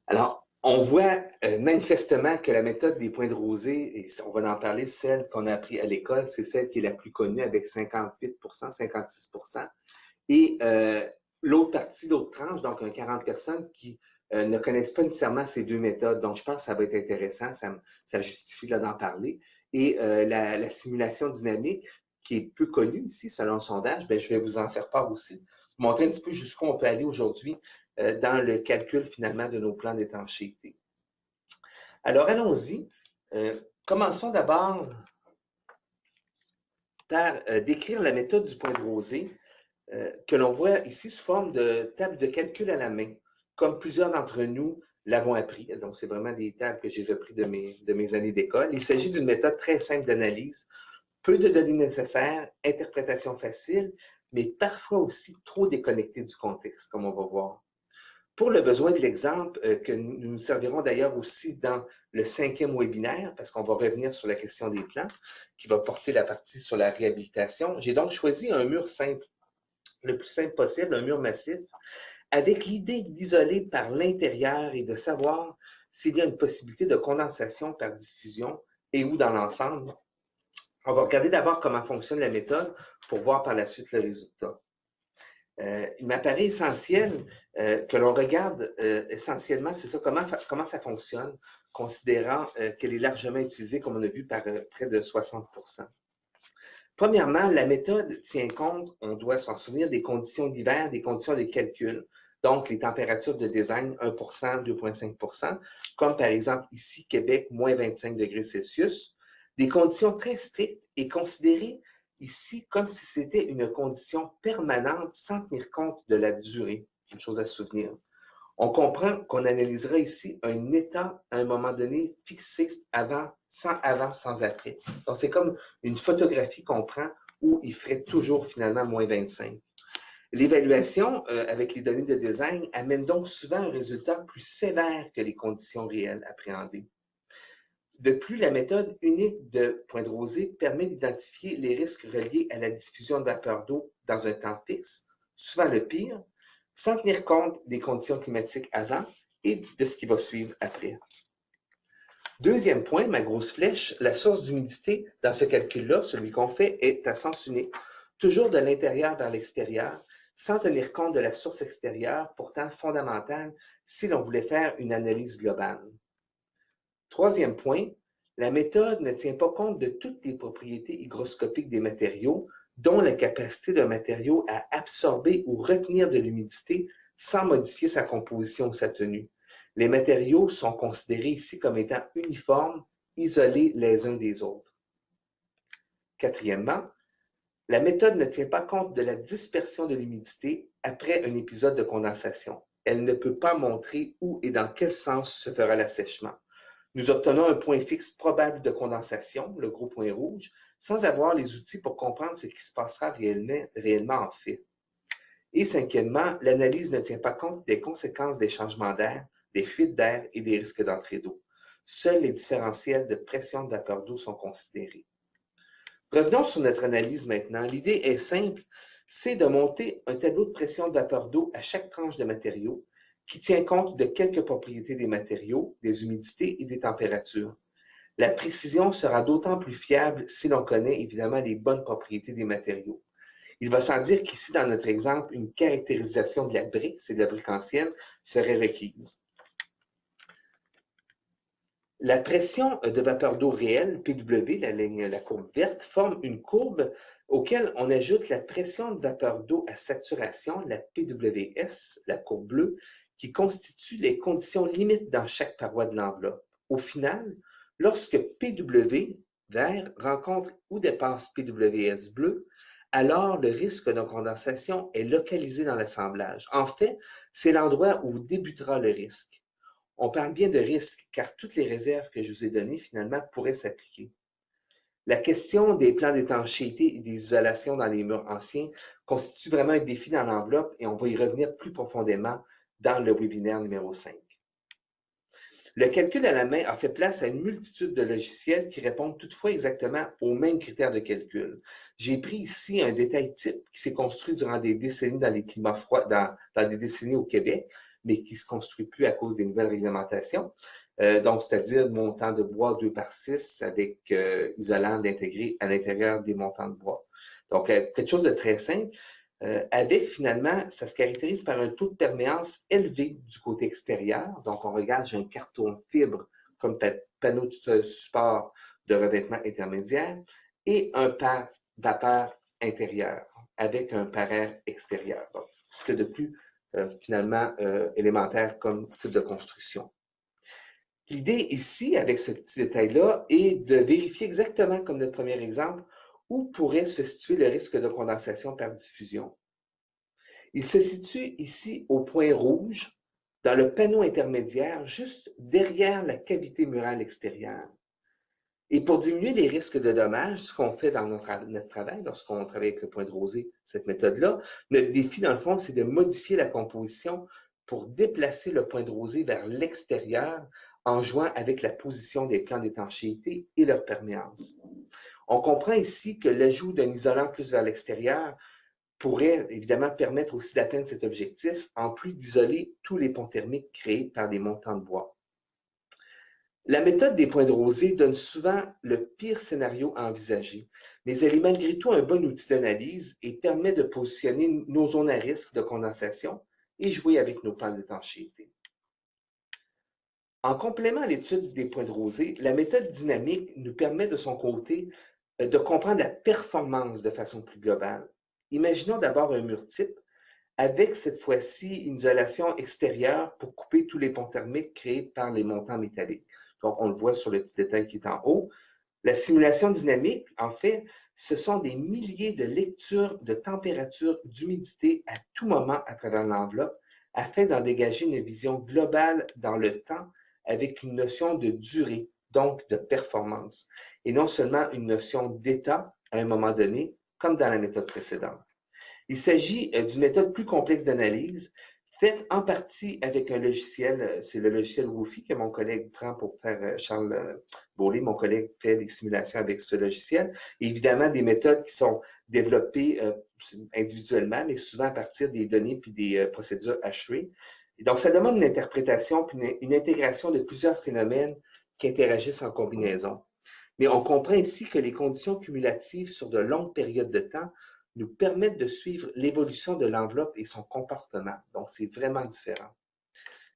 [SPEAKER 4] Alors,
[SPEAKER 2] on voit manifestement que la méthode des points de rosée, et on va en parler, celle qu'on a appris à l'école, c'est celle qui est la plus connue avec 58 56 Et l'autre partie, l'autre tranche, donc un 40 personnes qui ne connaissent pas nécessairement ces deux méthodes. Donc, je pense que ça va être intéressant, ça justifie d'en parler. Et la simulation dynamique, qui est peu connue ici, selon le sondage, je vais vous en faire part aussi. Vous montrer un petit peu jusqu'où on peut aller aujourd'hui dans le calcul finalement de nos plans d'étanchéité. Alors, allons-y. Commençons d'abord par décrire la méthode du point de rosée. que l'on voit ici sous forme de table de calcul à la main, comme plusieurs d'entre nous l'avons appris. Donc, c'est vraiment des tables que j'ai repris de mes années d'école. Il s'agit d'une méthode très simple d'analyse, peu de données nécessaires, interprétation facile, mais parfois aussi trop déconnectée du contexte, comme on va voir. Pour le besoin de l'exemple, que nous nous servirons d'ailleurs aussi dans le 5e webinaire, parce qu'on va revenir sur la question des plans, qui va porter la partie sur la réhabilitation, j'ai donc choisi un mur simple, le plus simple possible, un mur massif, avec l'idée d'isoler par l'intérieur et de savoir s'il y a une possibilité de condensation par diffusion et ou dans l'ensemble. On va regarder d'abord comment fonctionne la méthode pour voir par la suite le résultat. Il m'apparaît essentiel que l'on regarde essentiellement, c'est ça, comment ça fonctionne, considérant qu'elle est largement utilisée, comme on a vu, par près de 60%. Premièrement, la méthode tient compte, on doit s'en souvenir, des conditions d'hiver, des conditions de calcul, donc les températures de design 1%, 2,5%, comme par exemple ici, Québec, moins 25 degrés Celsius, des conditions très strictes et considérées ici comme si c'était une condition permanente sans tenir compte de la durée, une chose à se souvenir. On comprend qu'on analysera ici un état à un moment donné fixé sans après. Donc, c'est comme une photographie qu'on prend où il ferait toujours finalement moins 25. L'évaluation avec les données de design amène donc souvent un résultat plus sévère que les conditions réelles appréhendées. De plus, la méthode unique de pointe rosée permet d'identifier les risques reliés à la diffusion de vapeur d'eau dans un temps fixe, souvent le pire, sans tenir compte des conditions climatiques avant et de ce qui va suivre après. Deuxième point, ma grosse flèche, la source d'humidité dans ce calcul-là, celui qu'on fait, est à sens unique, toujours de l'intérieur vers l'extérieur, sans tenir compte de la source extérieure, pourtant fondamentale si l'on voulait faire une analyse globale. Troisième point, la méthode ne tient pas compte de toutes les propriétés hygroscopiques des matériaux, dont la capacité d'un matériau à absorber ou retenir de l'humidité sans modifier sa composition ou sa tenue. Les matériaux sont considérés ici comme étant uniformes, isolés les uns des autres. Quatrièmement, la méthode ne tient pas compte de la dispersion de l'humidité après un épisode de condensation. Elle ne peut pas montrer où et dans quel sens se fera l'assèchement. Nous obtenons un point fixe probable de condensation, le gros point rouge, sans avoir les outils pour comprendre ce qui se passera réellement en fait. Et cinquièmement, l'analyse ne tient pas compte des conséquences des changements d'air, des fuites d'air et des risques d'entrée d'eau. Seuls les différentiels de pression de vapeur d'eau sont considérés. Revenons sur notre analyse maintenant. L'idée est simple, c'est de monter un tableau de pression de vapeur d'eau à chaque tranche de matériaux qui tient compte de quelques propriétés des matériaux, des humidités et des températures. La précision sera d'autant plus fiable si l'on connaît évidemment les bonnes propriétés des matériaux. Il va sans dire qu'ici, dans notre exemple, une caractérisation de la brique, c'est de la brique ancienne, serait requise. La pression de vapeur d'eau réelle, PW, la courbe verte, forme une courbe auquel on ajoute la pression de vapeur d'eau à saturation, la PWS, la courbe bleue, qui constitue les conditions limites dans chaque paroi de l'enveloppe. Au final, lorsque PW, vert, rencontre ou dépasse PWS bleu, alors le risque de condensation est localisé dans l'assemblage. En fait, c'est l'endroit où débutera le risque. On parle bien de risque, car toutes les réserves que je vous ai données, finalement, pourraient s'appliquer. La question des plans d'étanchéité et des isolations dans les murs anciens constitue vraiment un défi dans l'enveloppe et on va y revenir plus profondément dans le webinaire numéro 5. Le calcul à la main a fait place à une multitude de logiciels qui répondent toutefois exactement aux mêmes critères de calcul. J'ai pris ici un détail type qui s'est construit durant des décennies dans les climats froids, dans des décennies au Québec, mais qui ne se construit plus à cause des nouvelles réglementations. Donc, c'est-à-dire montant de bois 2/6 avec isolant d'intégrer à l'intérieur des montants de bois. Donc, quelque chose de très simple. Avec, finalement, ça se caractérise par un taux de perméance élevé du côté extérieur. Donc, on regarde, j'ai un carton fibre comme panneau de support de revêtement intermédiaire et un par vapeur intérieur avec un par air extérieur. Donc, ce que de plus, finalement, élémentaire comme type de construction. L'idée ici, avec ce petit détail-là, est de vérifier exactement comme notre premier exemple, où pourrait se situer le risque de condensation par diffusion. Il se situe ici au point rouge, dans le panneau intermédiaire, juste derrière la cavité murale extérieure. Et pour diminuer les risques de dommages, ce qu'on fait dans notre travail, lorsqu'on travaille avec le point de rosée, cette méthode-là, notre défi, dans le fond, c'est de modifier la composition pour déplacer le point de rosée vers l'extérieur en jouant avec la position des plans d'étanchéité et leur perméance. On comprend ici que l'ajout d'un isolant plus vers l'extérieur pourrait évidemment permettre aussi d'atteindre cet objectif, en plus d'isoler tous les ponts thermiques créés par des montants de bois. La méthode des points de rosée donne souvent le pire scénario à envisager, mais elle est malgré tout un bon outil d'analyse et permet de positionner nos zones à risque de condensation et jouer avec nos plans d'étanchéité. En complément à l'étude des points de rosée, la méthode dynamique nous permet de son côté de comprendre la performance de façon plus globale. Imaginons d'abord un mur type avec cette fois-ci une isolation extérieure pour couper tous les ponts thermiques créés par les montants métalliques. Donc, on le voit sur le petit détail qui est en haut. La simulation dynamique, en fait, ce sont des milliers de lectures de température, d'humidité à tout moment à travers l'enveloppe afin d'en dégager une vision globale dans le temps avec une notion de durée, donc de performance, et non seulement une notion d'état à un moment donné, comme dans la méthode précédente. Il s'agit d'une méthode plus complexe d'analyse, faite en partie avec un logiciel, c'est le logiciel Woofy que mon collègue prend pour faire, Charles Beaulé, mon collègue fait des simulations avec ce logiciel. Et évidemment, des méthodes qui sont développées individuellement, mais souvent à partir des données puis des procédures hachées. Et donc, ça demande une interprétation puis une intégration de plusieurs phénomènes qui interagissent en combinaison. Mais on comprend ici que les conditions cumulatives sur de longues périodes de temps nous permettent de suivre l'évolution de l'enveloppe et son comportement. Donc, c'est vraiment différent.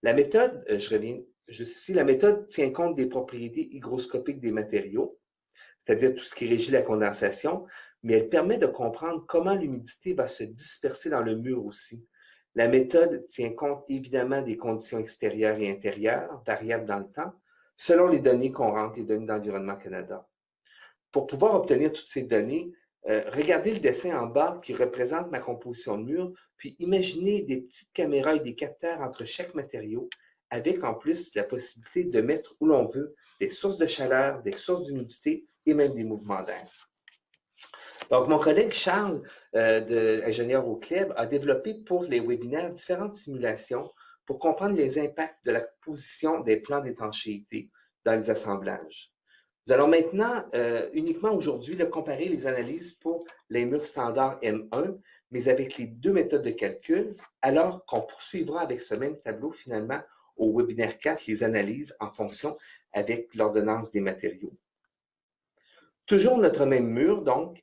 [SPEAKER 2] La méthode, je reviens juste ici, la méthode tient compte des propriétés hygroscopiques des matériaux, c'est-à-dire tout ce qui régit la condensation, mais elle permet de comprendre comment l'humidité va se disperser dans le mur aussi. La méthode tient compte évidemment des conditions extérieures et intérieures, variables dans le temps, selon les données qu'on rentre, les données d'Environnement Canada. Pour pouvoir obtenir toutes ces données, regardez le dessin en bas qui représente ma composition de mur, puis imaginez des petites caméras et des capteurs entre chaque matériau, avec en plus la possibilité de mettre où l'on veut des sources de chaleur, des sources d'humidité et même des mouvements d'air. Donc, mon collègue Charles, ingénieur au CLEB, a développé pour les webinaires différentes simulations pour comprendre les impacts de la position des plans d'étanchéité dans les assemblages. Nous allons maintenant, uniquement aujourd'hui, comparer les analyses pour les murs standards M1, mais avec les deux méthodes de calcul, alors qu'on poursuivra avec ce même tableau finalement au webinaire 4, les analyses en fonction avec l'ordonnance des matériaux. Toujours notre même mur, donc,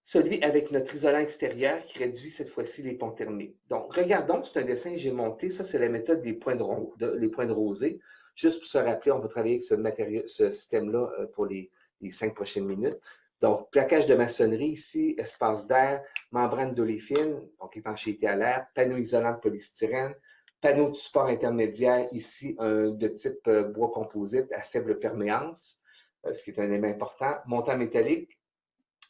[SPEAKER 2] celui avec notre isolant extérieur qui réduit cette fois-ci les ponts thermiques. Donc, regardons, c'est un dessin que j'ai monté, ça c'est la méthode des points les points de rosée. Juste pour se rappeler, on va travailler avec ce système-là pour les 5 prochaines minutes. Donc, plaquage de maçonnerie ici, espace d'air, membrane d'oléfine, donc étanchéité à l'air, panneau isolant de polystyrène, panneau de support intermédiaire ici de type bois composite à faible perméance, ce qui est un élément important, montant métallique,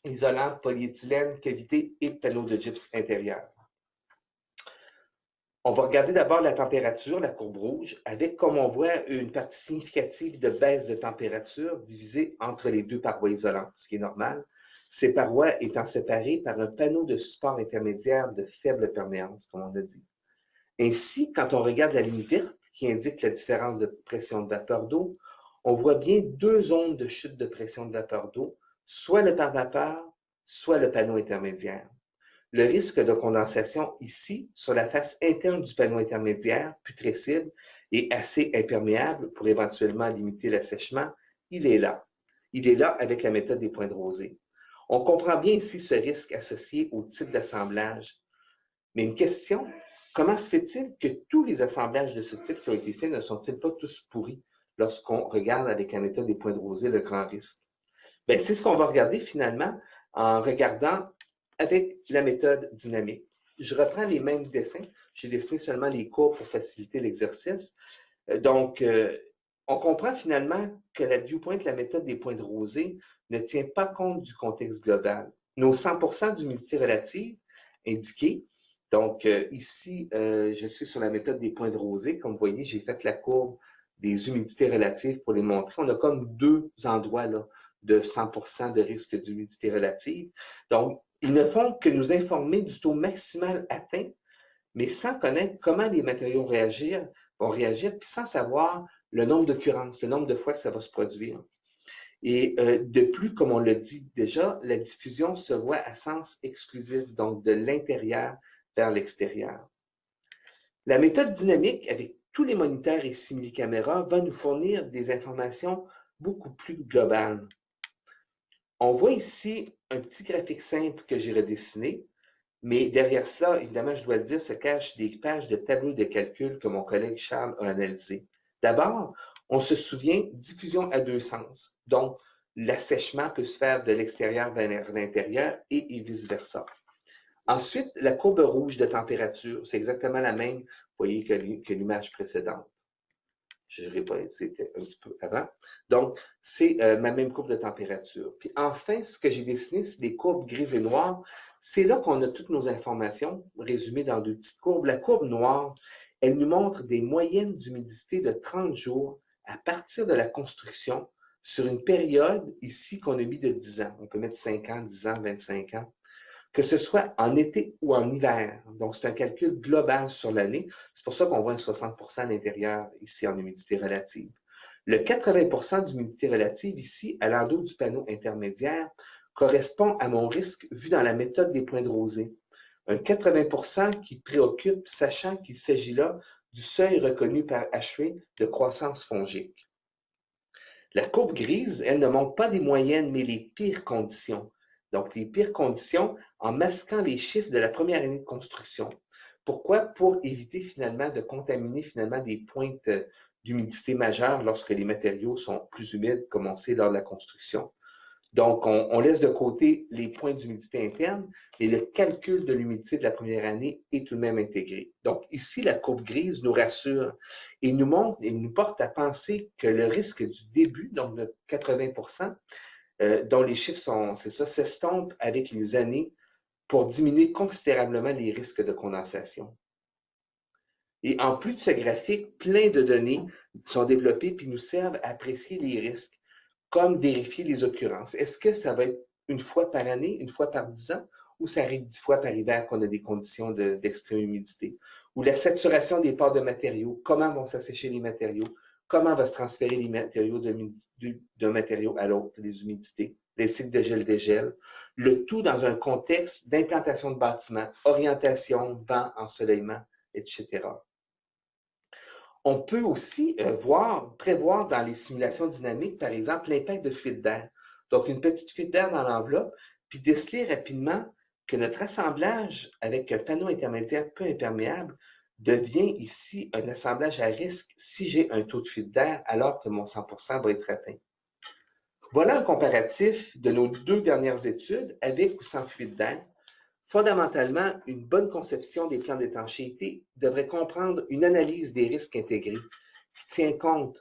[SPEAKER 2] isolant, polyéthylène, cavité et panneau de gypse intérieur. On va regarder d'abord la température, la courbe rouge, avec, comme on voit, une partie significative de baisse de température divisée entre les deux parois isolantes, ce qui est normal. Ces parois étant séparées par un panneau de support intermédiaire de faible perméance, comme on a dit. Ainsi, quand on regarde la ligne verte qui indique la différence de pression de vapeur d'eau, on voit bien deux zones de chute de pression de vapeur d'eau, soit le pare-vapeur, soit le panneau intermédiaire. Le risque de condensation ici, sur la face interne du panneau intermédiaire, putrescible et assez imperméable pour éventuellement limiter l'assèchement, il est là. Il est là avec la méthode des points de rosée. On comprend bien ici ce risque associé au type d'assemblage. Mais une question, comment se fait-il que tous les assemblages de ce type qui ont été faits ne sont-ils pas tous pourris lorsqu'on regarde avec la méthode des points de rosée le grand risque? Bien, c'est ce qu'on va regarder finalement en regardant avec la méthode dynamique. Je reprends les mêmes dessins. J'ai dessiné seulement les courbes pour faciliter l'exercice. Donc, on comprend finalement que la viewpoint, la méthode des points de rosée, ne tient pas compte du contexte global. Nos 100% d'humidité relative indiqués Donc, ici, je suis sur la méthode des points de rosée. Comme vous voyez, j'ai fait la courbe des humidités relatives pour les montrer. On a comme deux endroits là, de 100% de risque d'humidité relative. Donc, ils ne font que nous informer du taux maximal atteint, mais sans connaître comment les matériaux vont réagir, puis sans savoir le nombre d'occurrences, le nombre de fois que ça va se produire. Et de plus, comme on l'a dit déjà, la diffusion se voit à sens exclusif, donc de l'intérieur vers l'extérieur. La méthode dynamique, avec tous les moniteurs et simili-caméras, va nous fournir des informations beaucoup plus globales. On voit ici un petit graphique simple que j'ai redessiné, mais derrière cela, évidemment, je dois le dire, se cachent des pages de tableaux de calcul que mon collègue Charles a analysés. D'abord, on se souvient, diffusion à deux sens. Donc, l'assèchement peut se faire de l'extérieur vers l'intérieur et vice-versa. Ensuite, la courbe rouge de température, c'est exactement la même, vous voyez, que l'image précédente. Je ne dirais pas, c'était un petit peu avant. Donc, c'est ma même courbe de température. Puis enfin, ce que j'ai dessiné, c'est des courbes grises et noires. C'est là qu'on a toutes nos informations résumées dans deux petites courbes. La courbe noire, elle nous montre des moyennes d'humidité de 30 jours à partir de la construction sur une période ici qu'on a mis de 10 ans. On peut mettre 5 ans, 10 ans, 25 ans. Que ce soit en été ou en hiver. Donc, c'est un calcul global sur l'année. C'est pour ça qu'on voit un 60% à l'intérieur ici en humidité relative. Le 80% d'humidité relative ici, à l'endos du panneau intermédiaire, correspond à mon risque vu dans la méthode des points de rosée. Un 80% qui préoccupe, sachant qu'il s'agit là du seuil reconnu par HV de croissance fongique. La courbe grise, elle ne montre pas des moyennes, mais les pires conditions. Donc, les pires conditions en masquant les chiffres de la première année de construction. Pourquoi? Pour éviter finalement de contaminer finalement des pointes d'humidité majeures lorsque les matériaux sont plus humides, comme on sait lors de la construction. Donc, on laisse de côté les points d'humidité interne, mais le calcul de l'humidité de la première année est tout de même intégré. Donc, ici, la courbe grise nous rassure et nous montre et nous porte à penser que le risque du début, donc de 80%, dont les chiffres sont, c'est ça, s'estompent avec les années pour diminuer considérablement les risques de condensation. Et en plus de ce graphique, plein de données sont développées puis nous servent à apprécier les risques, comme vérifier les occurrences. Est-ce que ça va être une fois par année, une fois par 10 ans, ou ça arrive 10 fois par hiver qu'on a des conditions d'extrême humidité? Ou la saturation des pores de matériaux, comment vont s'assécher les matériaux? Comment va se transférer les matériaux d'un matériau à l'autre, les humidités, les cycles de gel-dégel, le tout dans un contexte d'implantation de bâtiments, orientation, vent, ensoleillement, etc. On peut aussi prévoir dans les simulations dynamiques, par exemple, l'impact de fuite d'air. Donc, une petite fuite d'air dans l'enveloppe, puis déceler rapidement que notre assemblage avec un panneau intermédiaire peu imperméable devient ici un assemblage à risque si j'ai un taux de fuite d'air alors que mon 100% va être atteint. Voilà un comparatif de nos deux dernières études avec ou sans fuite d'air. Fondamentalement, une bonne conception des plans d'étanchéité devrait comprendre une analyse des risques intégrés qui tient compte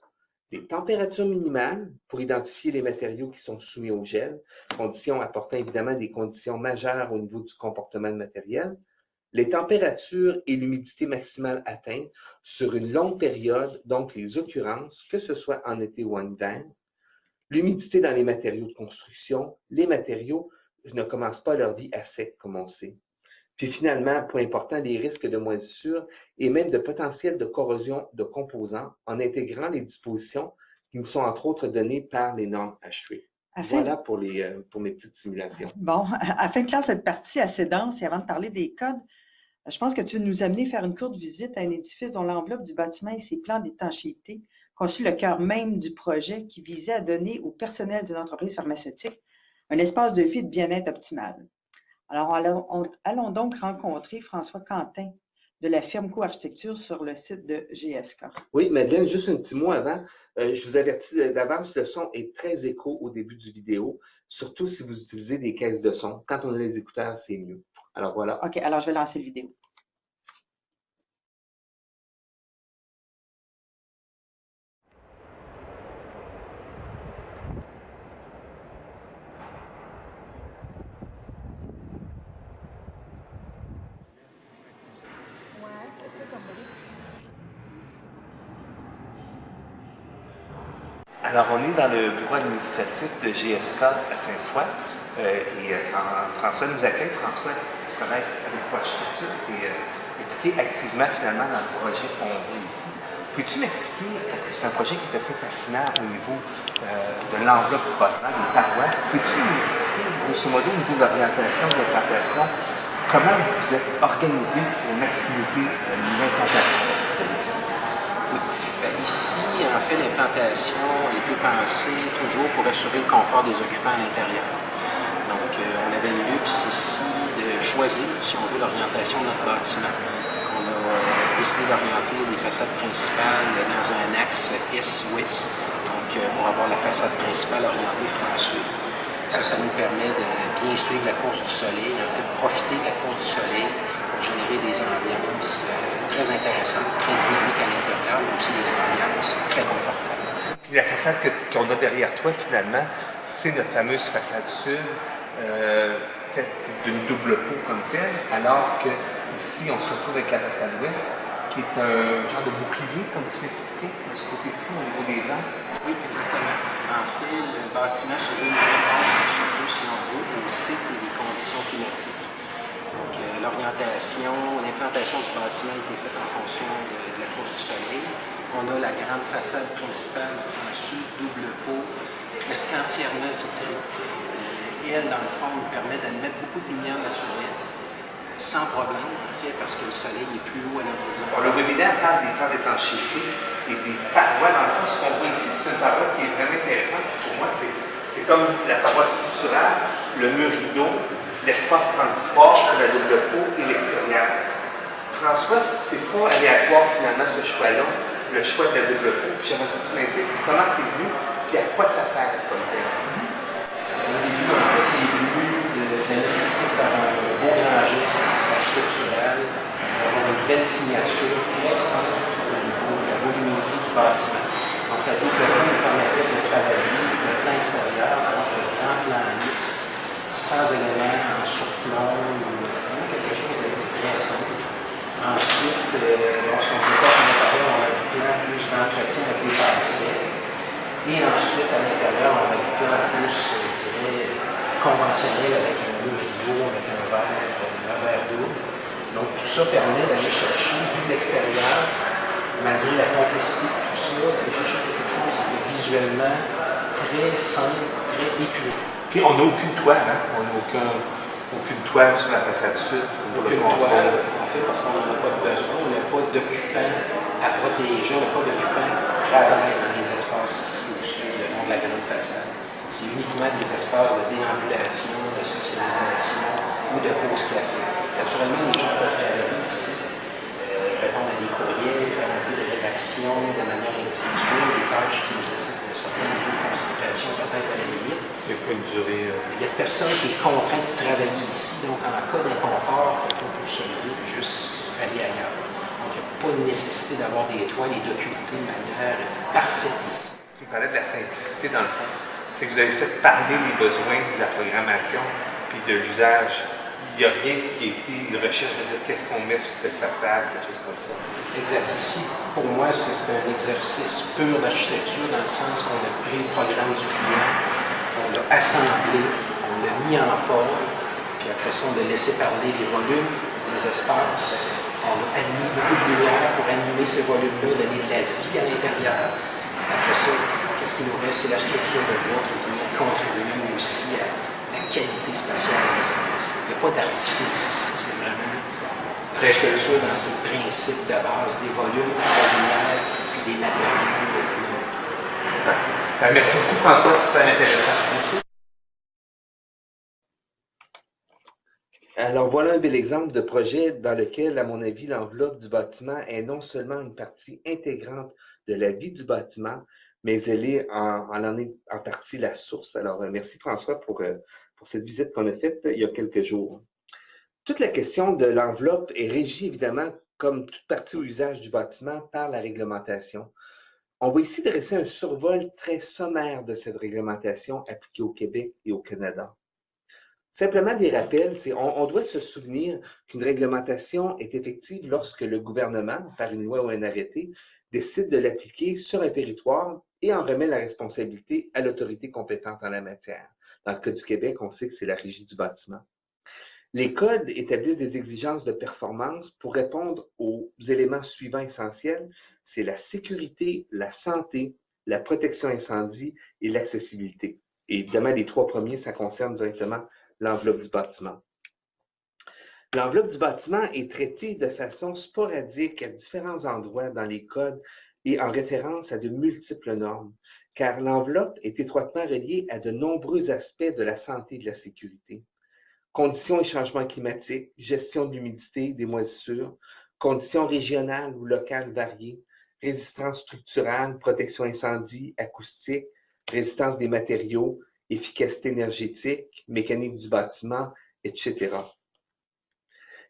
[SPEAKER 2] des températures minimales pour identifier les matériaux qui sont soumis au gel, conditions apportant évidemment des conditions majeures au niveau du comportement de matériel, les températures et l'humidité maximale atteintes sur une longue période, donc les occurrences, que ce soit en été ou en hiver, l'humidité dans les matériaux de construction, les matériaux ne commencent pas leur vie à sec, comme on sait. Puis finalement, point important, les risques de moisissure et même de potentiel de corrosion de composants en intégrant les dispositions qui nous sont entre autres données par les normes HV. Voilà pour mes petites simulations.
[SPEAKER 4] Bon, afin de clore cette partie assez dense et avant de parler des codes, je pense que tu veux nous amener faire une courte visite à un édifice dont l'enveloppe du bâtiment et ses plans d'étanchéité constituent le cœur même du projet qui visait à donner au personnel d'une entreprise pharmaceutique un espace de vie et de bien-être optimal. Alors, allons donc rencontrer François Quentin de la firme Co-Architecture sur le site de GSK.
[SPEAKER 2] Oui, Madeleine, juste un petit mot avant. Je vous avertis d'avance, le son est très écho au début du vidéo, surtout si vous utilisez des caisses de son. Quand on a les écouteurs, c'est mieux. Alors voilà.
[SPEAKER 4] OK, alors je vais lancer la vidéo.
[SPEAKER 3] Alors, on est dans le bureau administratif de GSK à Sainte-Foy François nous accueille. François, tu travailles avec Architecture et impliqué activement finalement dans le projet qu'on voit ici. Peux-tu m'expliquer, parce que c'est un projet qui est assez fascinant au niveau de l'enveloppe du bâtiment, des parois, peux-tu m'expliquer, grosso modo, au niveau de l'orientation, de l'implantation, comment vous êtes organisé pour maximiser l'implantation de l'édifice?
[SPEAKER 5] Ici, en fait, l'implantation a été pensée toujours pour assurer le confort des occupants à l'intérieur. Donc, on avait le luxe ici de choisir, si on veut, l'orientation de notre bâtiment. On a décidé d'orienter les façades principales dans un axe est-ouest, donc pour avoir la façade principale orientée franc-sud. Ça nous permet de bien suivre la course du soleil, en fait, profiter de la course du soleil pour générer des ambiances très intéressantes, très dynamiques à l'intérieur, mais aussi des ambiances très confortables.
[SPEAKER 3] Puis la façade qu'on a derrière toi, finalement, c'est notre fameuse façade sud, faite d'une double peau comme telle, alors que ici, on se retrouve avec la façade ouest, qui est un genre de bouclier, comme tu m'expliquais, de ce côté-ci, au niveau des vents.
[SPEAKER 5] Oui, exactement. En fait, le bâtiment se veut une réponse, surtout si on veut, au site et des conditions climatiques. Donc, l'implantation du bâtiment a été faite en fonction de la course du soleil. On a la grande façade principale franc-sud, double peau, presque entièrement vitrée. Elle, dans le fond, nous permet d'admettre beaucoup de lumière naturelle, sans problème, en fait, parce que le soleil est plus haut à l'horizon.
[SPEAKER 3] Le webinaire parle des plans d'étanchéité et des parois. Dans le fond, ce qu'on voit ici, c'est une paroi qui est vraiment intéressante. Pour moi, c'est comme la paroi structurale, le mur rideau, l'espace transitoire entre la double peau et l'extérieur. François, c'est pas aléatoire finalement ce choix-là, le choix de la double peau. J'aimerais ça que tu m'indiques comment c'est venu et à quoi ça sert comme tel.
[SPEAKER 5] Au début, en fait, c'est venu de la nécessité de faire un beau grand geste architectural, d'avoir une belle signature très simple au niveau de la volumétrie du bâtiment. Donc, la double peau nous permettait de travailler le plan extérieur, donc le grand plan lisse, sans éléments en surplomb ou quelque chose de très simple. Ensuite, si on se passe à l'intérieur, on a un plan plus d'entretien avec les passerelles. Et ensuite, à l'intérieur, on a un plan plus, je dirais, conventionnel avec un mur rideau, avec un verre double. Donc, tout ça permet d'aller chercher, vu de l'extérieur, malgré la complexité de tout ça, d'aller chercher quelque chose de visuellement très simple, très épuré.
[SPEAKER 3] Puis on n'a aucune toile, hein? On n'a aucune toile sur la façade sud.
[SPEAKER 5] Aucune toile, en fait, parce qu'on n'en a pas besoin, on n'a pas d'occupants à protéger, on n'a pas d'occupants qui travaillent dans les espaces ici au sud, le long de la grande façade. C'est uniquement des espaces de déambulation, de socialisation ou de pause café. Naturellement, les gens peuvent travailler ici, répondre à des courriels, faire un peu de rédaction de manière individuelle, des tâches qui nécessitent un certain niveau de concentration, peut-être à la limite.
[SPEAKER 3] Il n'y a pas une durée.
[SPEAKER 5] Il n'y a personne qui est contraint de travailler ici, donc en cas d'inconfort, on peut se lever et juste aller ailleurs. Donc il n'y a pas de nécessité d'avoir des toiles et d'occulter de manière parfaite ici.
[SPEAKER 3] Tu me parlais de la simplicité dans le fond. C'est que vous avez fait parler les besoins de la programmation puis de l'usage. Il n'y a rien qui a été une recherche de dire qu'est-ce qu'on met sur telle façade, quelque chose comme ça.
[SPEAKER 5] Exact. Ici, pour moi, c'est un exercice pur d'architecture dans le sens qu'on a pris le programme du client, on l'a assemblé, on l'a mis en forme, puis après ça, on a laissé parler les volumes, les espaces. On a admis beaucoup de lumière pour animer ces volumes-là, donner de la vie à l'intérieur. Après ça, qu'est-ce qui nous reste? C'est la structure de bois qui vient contribuer aussi à la qualité spatiale de l'espace. Il n'y a pas d'artifice ici, c'est vraiment l'architecture dans ses principes de base, des volumes, de la lumière, puis des matériaux.
[SPEAKER 3] Merci beaucoup François, c'est super intéressant.
[SPEAKER 5] Merci.
[SPEAKER 2] Alors voilà un bel exemple de projet dans lequel, à mon avis, l'enveloppe du bâtiment est non seulement une partie intégrante de la vie du bâtiment, mais elle est en partie la source. Alors merci François pour cette visite qu'on a faite il y a quelques jours. Toute la question de l'enveloppe est régie évidemment, comme toute partie au usage du bâtiment, par la réglementation. On va ici dresser un survol très sommaire de cette réglementation appliquée au Québec et au Canada. Simplement des rappels, on doit se souvenir qu'une réglementation est effective lorsque le gouvernement, par une loi ou un arrêté, décide de l'appliquer sur un territoire et en remet la responsabilité à l'autorité compétente en la matière. Dans le cas du Québec, on sait que c'est la Régie du bâtiment. Les codes établissent des exigences de performance pour répondre aux éléments suivants essentiels, c'est la sécurité, la santé, la protection incendie et l'accessibilité. Et évidemment, les trois premiers, ça concerne directement l'enveloppe du bâtiment. L'enveloppe du bâtiment est traitée de façon sporadique à différents endroits dans les codes et en référence à de multiples normes, car l'enveloppe est étroitement reliée à de nombreux aspects de la santé et de la sécurité. Conditions et changements climatiques, gestion de l'humidité, des moisissures, conditions régionales ou locales variées, résistance structurale, protection incendie, acoustique, résistance des matériaux, efficacité énergétique, mécanique du bâtiment, etc.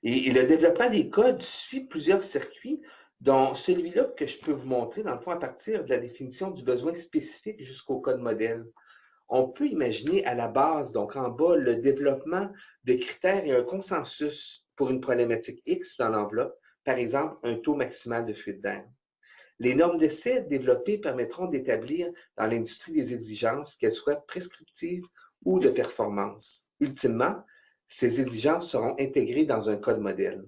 [SPEAKER 2] Et le développement des codes suit plusieurs circuits, dont celui-là que je peux vous montrer, dans le fond, à partir de la définition du besoin spécifique jusqu'au code modèle. On peut imaginer à la base, donc en bas, le développement de critères et un consensus pour une problématique X dans l'enveloppe, par exemple un taux maximal de fuite d'air. Les normes d'essai développées permettront d'établir dans l'industrie des exigences, qu'elles soient prescriptives ou de performance. Ultimement, ces exigences seront intégrées dans un code modèle.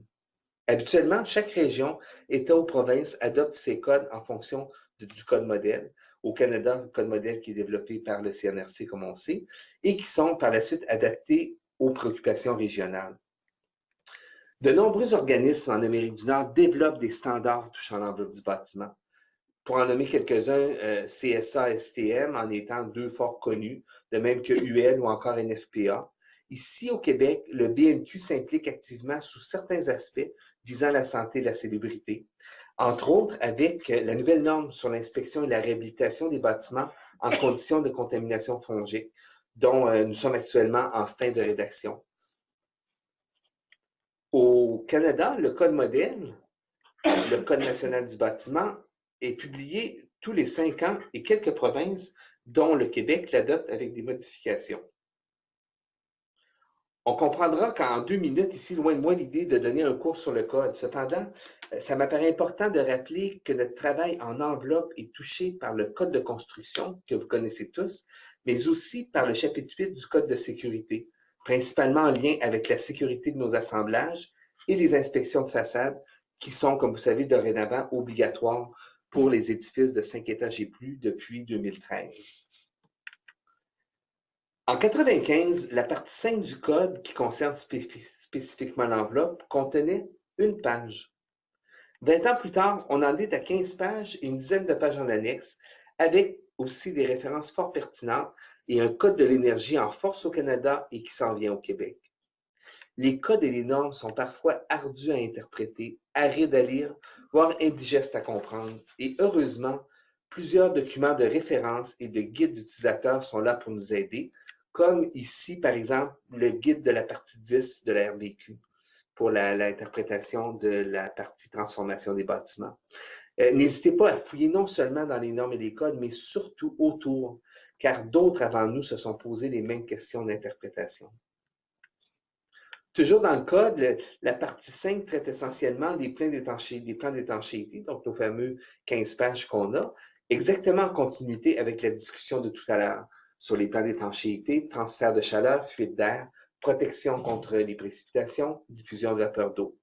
[SPEAKER 2] Habituellement, chaque région, État ou province adopte ces codes en fonction du code modèle. Au Canada, le code modèle qui est développé par le CNRC, comme on sait, et qui sont par la suite adaptés aux préoccupations régionales. De nombreux organismes en Amérique du Nord développent des standards touchant l'enveloppe du bâtiment. Pour en nommer quelques-uns, CSA, STM en étant deux fort connus, de même que UL ou encore NFPA. Ici, au Québec, le BNQ s'implique activement sous certains aspects visant la santé et la salubrité, entre autres avec la nouvelle norme sur l'inspection et la réhabilitation des bâtiments en conditions de contamination fongique, dont nous sommes actuellement en fin de rédaction. Au Canada, le Code modèle, le Code national du bâtiment, est publié tous les 5 ans et quelques provinces, dont le Québec, l'adoptent avec des modifications. On comprendra qu'en 2 minutes, ici, loin de moi l'idée de donner un cours sur le code. Cependant, ça m'apparaît important de rappeler que notre travail en enveloppe est touché par le code de construction, que vous connaissez tous, mais aussi par le chapitre 8 du code de sécurité, principalement en lien avec la sécurité de nos assemblages et les inspections de façade, qui sont, comme vous savez, dorénavant obligatoires pour les édifices de 5 étages et plus depuis 2013. En 1995, la partie 5 du code, qui concerne spécifiquement l'enveloppe, contenait une page. 20 ans plus tard, on en est à 15 pages et une dizaine de pages en annexe, avec aussi des références fort pertinentes et un code de l'énergie en force au Canada et qui s'en vient au Québec. Les codes et les normes sont parfois ardus à interpréter, arides à lire, voire indigestes à comprendre. Et heureusement, plusieurs documents de référence et de guides d'utilisateurs sont là pour nous aider, comme ici, par exemple, le guide de la partie 10 de la RVQ pour l'interprétation de la partie transformation des bâtiments. N'hésitez pas à fouiller non seulement dans les normes et les codes, mais surtout autour, car d'autres avant nous se sont posés les mêmes questions d'interprétation. Toujours dans le code, la partie 5 traite essentiellement des plans d'étanchéité, donc nos fameux 15 pages qu'on a, exactement en continuité avec la discussion de tout à l'heure sur les plans d'étanchéité, transfert de chaleur, fuite d'air, protection contre les précipitations, diffusion de vapeur d'eau.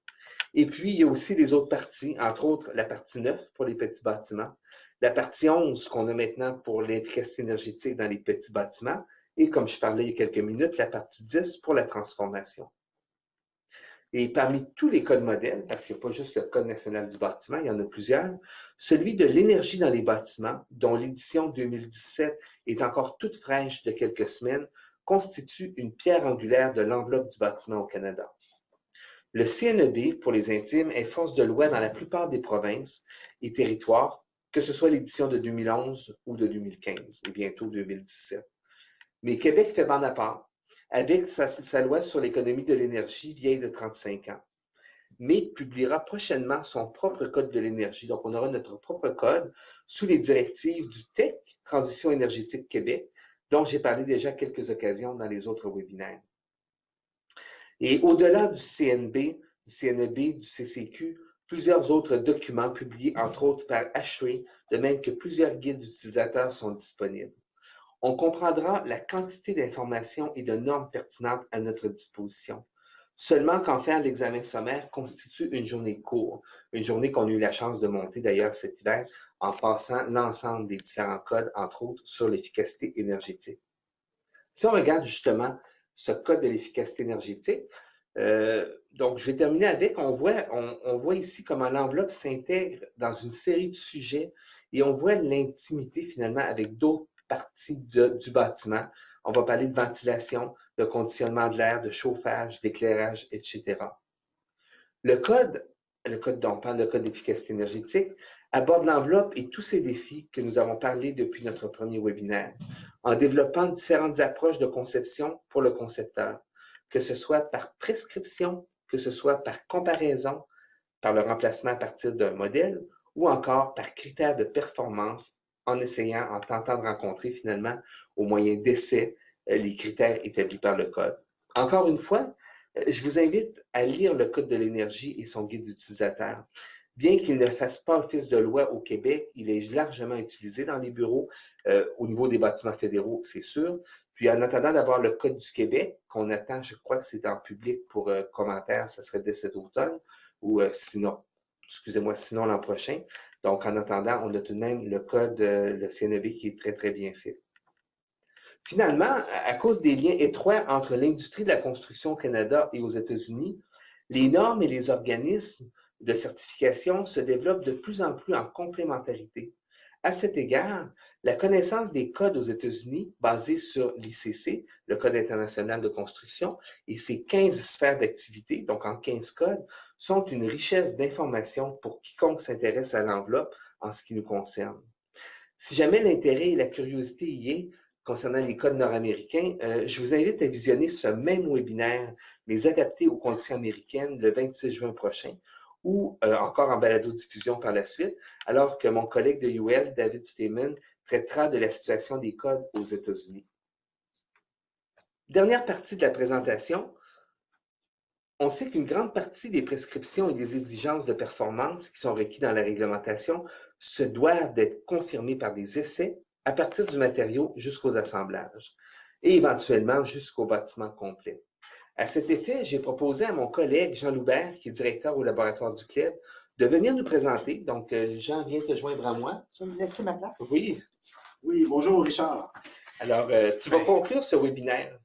[SPEAKER 2] Et puis, il y a aussi les autres parties, entre autres la partie 9 pour les petits bâtiments, la partie 11 qu'on a maintenant pour l'efficacité énergétique dans les petits bâtiments, et comme je parlais il y a quelques minutes, la partie 10 pour la transformation. Et parmi tous les codes modèles, parce qu'il n'y a pas juste le Code national du bâtiment, il y en a plusieurs, celui de l'énergie dans les bâtiments, dont l'édition 2017 est encore toute fraîche de quelques semaines, constitue une pierre angulaire de l'enveloppe du bâtiment au Canada. Le CNEB, pour les intimes, est force de loi dans la plupart des provinces et territoires, que ce soit l'édition de 2011 ou de 2015, et bientôt 2017. Mais Québec fait bande à part, avec sa loi sur l'économie de l'énergie vieille de 35 ans, mais publiera prochainement son propre code de l'énergie. Donc, on aura notre propre code sous les directives du TEC, Transition énergétique Québec, dont j'ai parlé déjà à quelques occasions dans les autres webinaires. Et au-delà du CNB, du CNEB, du CCQ, plusieurs autres documents publiés entre autres par ASHRAE, de même que plusieurs guides d'utilisateurs sont disponibles. On comprendra la quantité d'informations et de normes pertinentes à notre disposition. Seulement qu'en faire l'examen sommaire constitue une journée courte, une journée qu'on a eu la chance de monter d'ailleurs cet hiver en passant l'ensemble des différents codes, entre autres sur l'efficacité énergétique. Si on regarde justement ce code de l'efficacité énergétique, donc je vais terminer avec, on voit ici comment l'enveloppe s'intègre dans une série de sujets et on voit l'intimité finalement avec d'autres parties du bâtiment. On va parler de ventilation, de conditionnement de l'air, de chauffage, d'éclairage, etc. Le code dont on parle, le code d'efficacité énergétique, aborde l'enveloppe et tous ces défis que nous avons parlé depuis notre premier webinaire, en développant différentes approches de conception pour le concepteur, que ce soit par prescription, que ce soit par comparaison, par le remplacement à partir d'un modèle, ou encore par critères de performance, en tentant de rencontrer finalement, au moyen d'essais, les critères établis par le code. Encore une fois, je vous invite à lire le Code de l'énergie et son guide d'utilisateur. Bien qu'il ne fasse pas office de loi au Québec, il est largement utilisé dans les bureaux, au niveau des bâtiments fédéraux, c'est sûr. Puis en attendant d'avoir le Code du Québec, qu'on attend, je crois que c'est en public pour commentaires, ça serait dès cet automne, ou sinon l'an prochain. Donc en attendant, on a tout de même le Code, le CNEB qui est très, très bien fait. Finalement, à cause des liens étroits entre l'industrie de la construction au Canada et aux États-Unis, les normes et les organismes de certification se développent de plus en plus en complémentarité. À cet égard, la connaissance des codes aux États-Unis, basés sur l'ICC, le Code international de construction, et ses 15 sphères d'activité, donc en 15 codes, sont une richesse d'informations pour quiconque s'intéresse à l'enveloppe en ce qui nous concerne. Si jamais l'intérêt et la curiosité y est, concernant les codes nord-américains, je vous invite à visionner ce même webinaire, mais adapté aux conditions américaines, le 26 juin prochain, ou encore en balado-diffusion par la suite, alors que mon collègue de UL, David Steeman, traitera de la situation des codes aux États-Unis. Dernière partie de la présentation, on sait qu'une grande partie des prescriptions et des exigences de performance qui sont requises dans la réglementation se doivent d'être confirmées par des essais à partir du matériau jusqu'aux assemblages et éventuellement jusqu'au bâtiment complet. À cet effet, j'ai proposé à mon collègue Jean Loubert, qui est directeur au laboratoire du CLEB, de venir nous présenter. Donc, Jean vient te joindre à moi.
[SPEAKER 4] Je vais vous laisser ma place.
[SPEAKER 2] Oui.
[SPEAKER 6] Oui, bonjour Richard.
[SPEAKER 2] Alors, tu vas conclure ce webinaire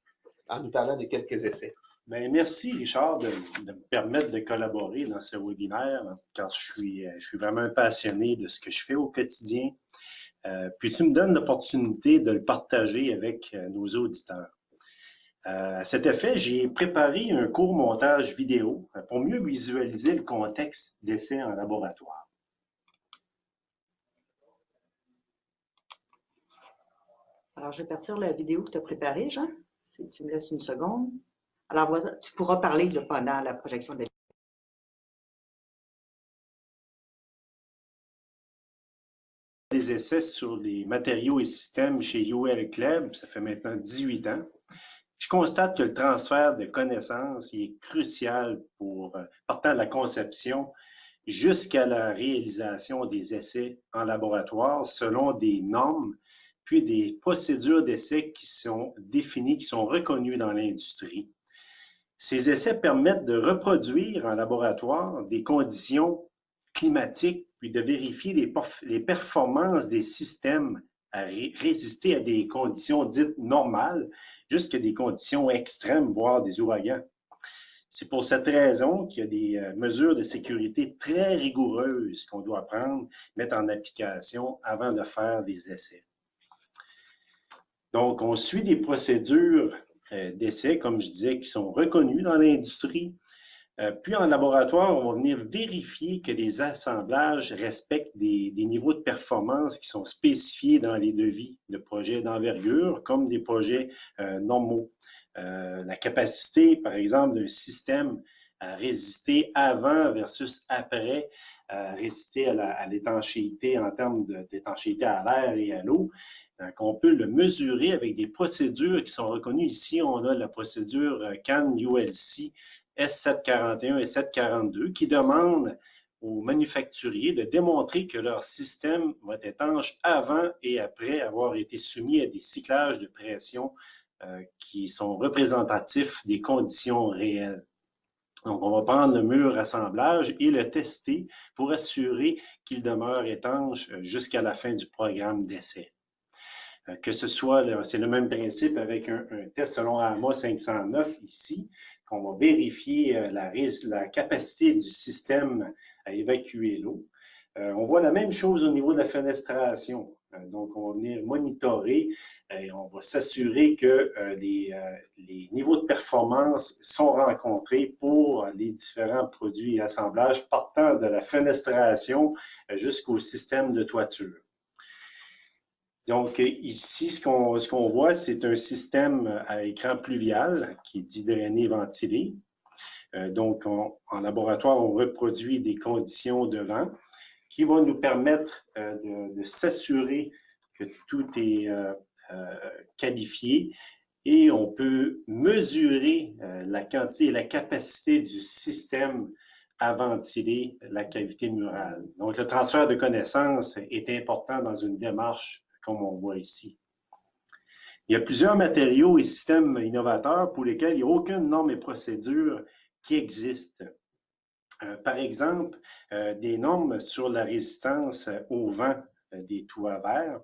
[SPEAKER 2] en nous parlant de quelques essais.
[SPEAKER 6] Bien, merci Richard de me permettre de collaborer dans ce webinaire, car je suis vraiment un passionné de ce que je fais au quotidien. Puis tu me donnes l'opportunité de le partager avec nos auditeurs. À cet effet, j'ai préparé un court montage vidéo pour mieux visualiser le contexte d'essai en laboratoire.
[SPEAKER 4] Alors, je vais partir la vidéo que tu as préparée, Jean. Si tu me laisses une seconde. Alors, voilà, tu pourras parler pendant la projection de la
[SPEAKER 6] Des essais sur les matériaux et systèmes chez UL Club, ça fait maintenant 18 ans. Je constate que le transfert de connaissances est crucial partant de la conception jusqu'à la réalisation des essais en laboratoire selon des normes, puis des procédures d'essais qui sont définies, qui sont reconnues dans l'industrie. Ces essais permettent de reproduire en laboratoire des conditions climatiques, puis de vérifier les performances des systèmes à résister à des conditions dites normales, jusqu'à des conditions extrêmes, voire des ouragans. C'est pour cette raison qu'il y a des mesures de sécurité très rigoureuses qu'on doit prendre, mettre en application avant de faire des essais. Donc, on suit des procédures d'essais, comme je disais, qui sont reconnues dans l'industrie. Puis en laboratoire, on va venir vérifier que les assemblages respectent des niveaux de performance qui sont spécifiés dans les devis de projets d'envergure, comme des projets normaux. La capacité, par exemple, d'un système à résister avant versus après, à résister à l'étanchéité en termes d'étanchéité à l'air et à l'eau. Donc, on peut le mesurer avec des procédures qui sont reconnues ici. On a la procédure CAN ULC S741 et 742 qui demande aux manufacturiers de démontrer que leur système va être étanche avant et après avoir été soumis à des cyclages de pression qui sont représentatifs des conditions réelles. Donc, on va prendre le mur assemblage et le tester pour assurer qu'il demeure étanche jusqu'à la fin du programme d'essai. Que ce soit, c'est le même principe avec un test selon AMA 509 ici, qu'on va vérifier la capacité du système à évacuer l'eau. On voit la même chose au niveau de la fenestration. Donc, on va venir monitorer et on va s'assurer que les niveaux de performance sont rencontrés pour les différents produits et assemblages partant de la fenestration jusqu'au système de toiture. Donc, ici, ce qu'on voit, c'est un système à écran pluvial qui est dit drainé ventilé. Donc, en laboratoire, on reproduit des conditions de vent qui vont nous permettre de s'assurer que tout est qualifié et on peut mesurer la quantité et la capacité du système à ventiler la cavité murale. Donc, le transfert de connaissances est important dans une démarche comme on voit ici. Il y a plusieurs matériaux et systèmes innovateurs pour lesquels il n'y a aucune norme et procédure qui existent. Par exemple, des normes sur la résistance au vent des toits verts,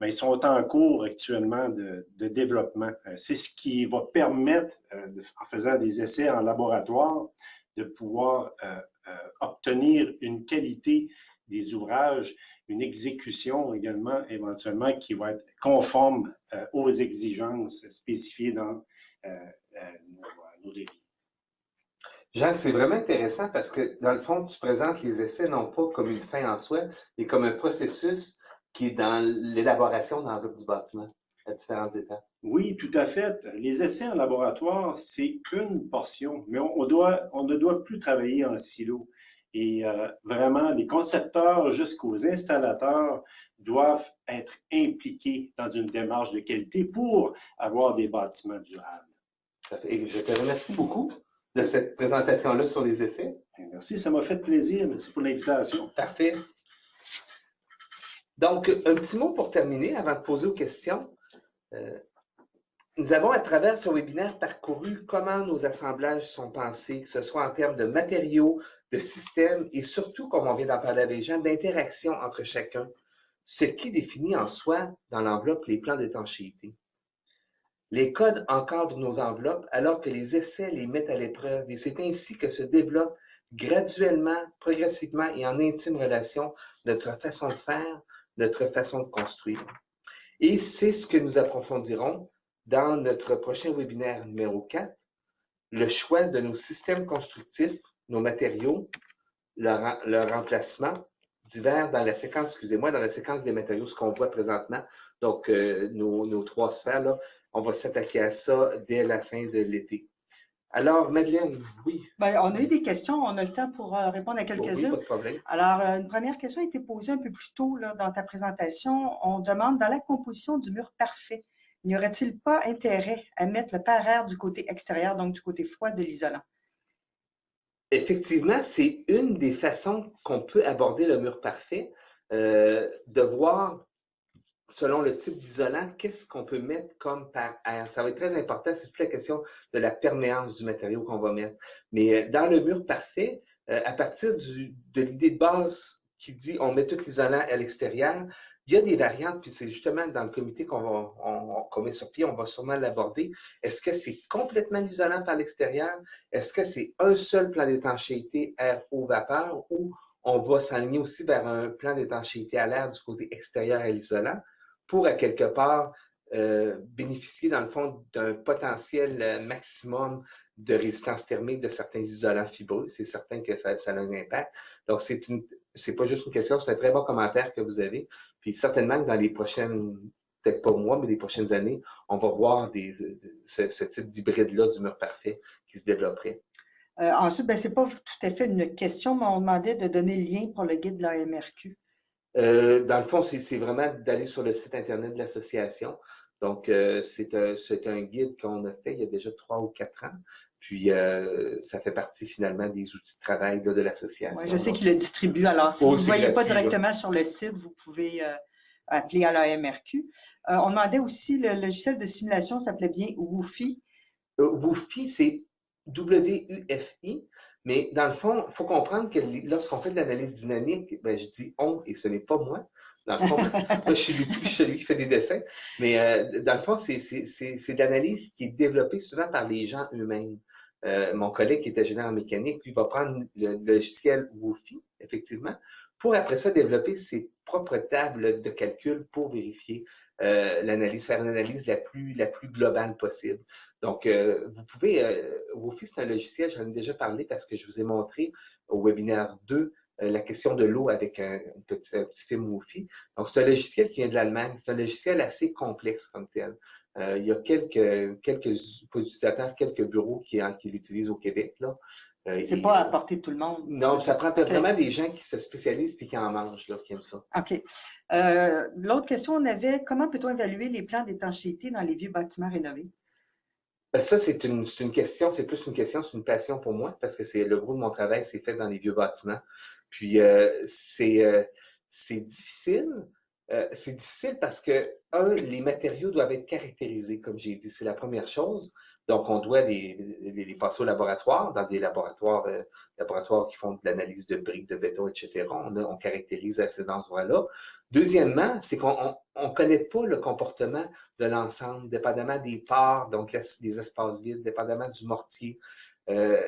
[SPEAKER 6] mais ils sont en cours actuellement de développement. C'est ce qui va permettre, en faisant des essais en laboratoire, de pouvoir obtenir une qualité des ouvrages, une exécution également, éventuellement, qui va être conforme aux exigences spécifiées dans nos défis.
[SPEAKER 2] Jean, c'est vraiment intéressant parce que, dans le fond, tu présentes les essais non pas comme une fin en soi, mais comme un processus qui est dans l'élaboration d'enveloppe du bâtiment à différentes étapes.
[SPEAKER 6] Oui, tout à fait. Les essais en laboratoire, c'est une portion, mais on ne doit plus travailler en silo. Et vraiment, les concepteurs jusqu'aux installateurs doivent être impliqués dans une démarche de qualité pour avoir des bâtiments durables.
[SPEAKER 2] Et je te remercie beaucoup de cette présentation-là sur les essais.
[SPEAKER 6] Merci, ça m'a fait plaisir. Merci pour l'invitation.
[SPEAKER 2] Parfait. Donc, un petit mot pour terminer avant de poser aux questions. Nous avons, à travers ce webinaire, parcouru comment nos assemblages sont pensés, que ce soit en termes de matériaux, de systèmes et surtout, comme on vient d'en parler avec Jean, d'interaction entre chacun, ce qui définit en soi, dans l'enveloppe, les plans d'étanchéité. Les codes encadrent nos enveloppes alors que les essais les mettent à l'épreuve et c'est ainsi que se développe graduellement, progressivement et en intime relation notre façon de faire, notre façon de construire. Et c'est ce que nous approfondirons dans notre prochain webinaire numéro 4, le choix de nos systèmes constructifs, nos matériaux, leur remplacement divers dans la séquence, dans la séquence des matériaux, ce qu'on voit présentement. Donc, nos trois sphères, là, on va s'attaquer à ça dès la fin de l'été. Alors, Madeleine, oui.
[SPEAKER 4] Bien, on a eu des questions, on a le temps pour répondre à quelques-unes.
[SPEAKER 2] Oui, pas de problème.
[SPEAKER 4] Alors, une première question a été posée un peu plus tôt là, dans ta présentation. On demande, dans la composition du mur parfait, n'y aurait-il pas intérêt à mettre le paraire du côté extérieur, donc du côté froid de l'isolant?
[SPEAKER 2] Effectivement, c'est une des façons qu'on peut aborder le mur parfait, de voir, selon le type d'isolant, qu'est-ce qu'on peut mettre comme par air. Ça va être très important, c'est toute la question de la perméance du matériau qu'on va mettre. Mais dans le mur parfait, à partir de l'idée de base qui dit on met tout l'isolant à l'extérieur, il y a des variantes, puis c'est justement dans le comité qu'on met sur pied, on va sûrement l'aborder. Est-ce que c'est complètement l'isolant par l'extérieur? Est-ce que c'est un seul plan d'étanchéité air, eau, vapeur ou on va s'aligner aussi vers un plan d'étanchéité à l'air du côté extérieur à l'isolant pour, à quelque part, bénéficier, dans le fond, d'un potentiel maximum de résistance thermique de certains isolants fibreux. C'est certain que ça a un impact. Donc, c'est pas juste une question, c'est un très bon commentaire que vous avez. Puis certainement que dans les prochaines, peut-être pas mois, mais les prochaines années, on va voir ce type d'hybride-là du mur parfait qui se développerait.
[SPEAKER 4] Ensuite, ben, c'est pas tout à fait une question, mais on demandait de donner le lien pour le guide de l'AMRQ.
[SPEAKER 2] Dans le fond, c'est vraiment d'aller sur le site Internet de l'association. Donc, c'est un guide qu'on a fait il y a déjà 3 ou 4 ans. Puis, ça fait partie finalement des outils de travail là, de l'association.
[SPEAKER 4] Ouais, je sais qu'il le distribue. Alors, si vous ne
[SPEAKER 2] c'est
[SPEAKER 4] voyez pas
[SPEAKER 2] gratuit, là.
[SPEAKER 4] directement sur le site, vous pouvez appeler à l'AMRQ. On demandait aussi, le logiciel de simulation s'appelait bien Woofy.
[SPEAKER 2] WUFI, c'est WUFI, mais dans le fond, il faut comprendre que lorsqu'on fait de l'analyse dynamique, ben, je dis on et ce n'est pas moi. Dans le fond, moi, je suis l'outil, je suis celui qui fait des dessins, mais dans le fond, c'est de l'analyse qui est développée souvent par les gens eux-mêmes. Mon collègue qui est ingénieur en mécanique, lui, va prendre le logiciel WUFI, effectivement, pour après ça développer ses propres tables de calcul pour vérifier l'analyse, faire une analyse la plus globale possible. Donc, vous pouvez, Woofy, c'est un logiciel, j'en ai déjà parlé parce que je vous ai montré au webinaire 2 la question de l'eau avec un petit film Woofy. Donc, c'est un logiciel qui vient de l'Allemagne. C'est un logiciel assez complexe comme tel. Il y a quelques utilisateurs, quelques bureaux qui l'utilisent au Québec, là.
[SPEAKER 4] C'est pas à portée de tout le monde.
[SPEAKER 2] Non, ça prend
[SPEAKER 4] OK.
[SPEAKER 2] vraiment des gens qui se spécialisent et qui en mangent, là, qui aiment ça.
[SPEAKER 4] OK. L'autre question, on avait comment peut-on évaluer les plans d'étanchéité dans les vieux bâtiments rénovés?
[SPEAKER 2] Ça, c'est une question, c'est plus une question, c'est une passion pour moi parce que c'est le gros de mon travail, c'est fait dans les vieux bâtiments. Puis c'est difficile. C'est difficile parce que, les matériaux doivent être caractérisés, comme j'ai dit, c'est la première chose. Donc, on doit les passer au laboratoire, dans des laboratoires qui font de l'analyse de briques, de béton, etc. On caractérise à ces endroits-là. Deuxièmement, c'est qu'on ne connaît pas le comportement de l'ensemble, dépendamment des parts, donc des espaces vides, dépendamment du mortier.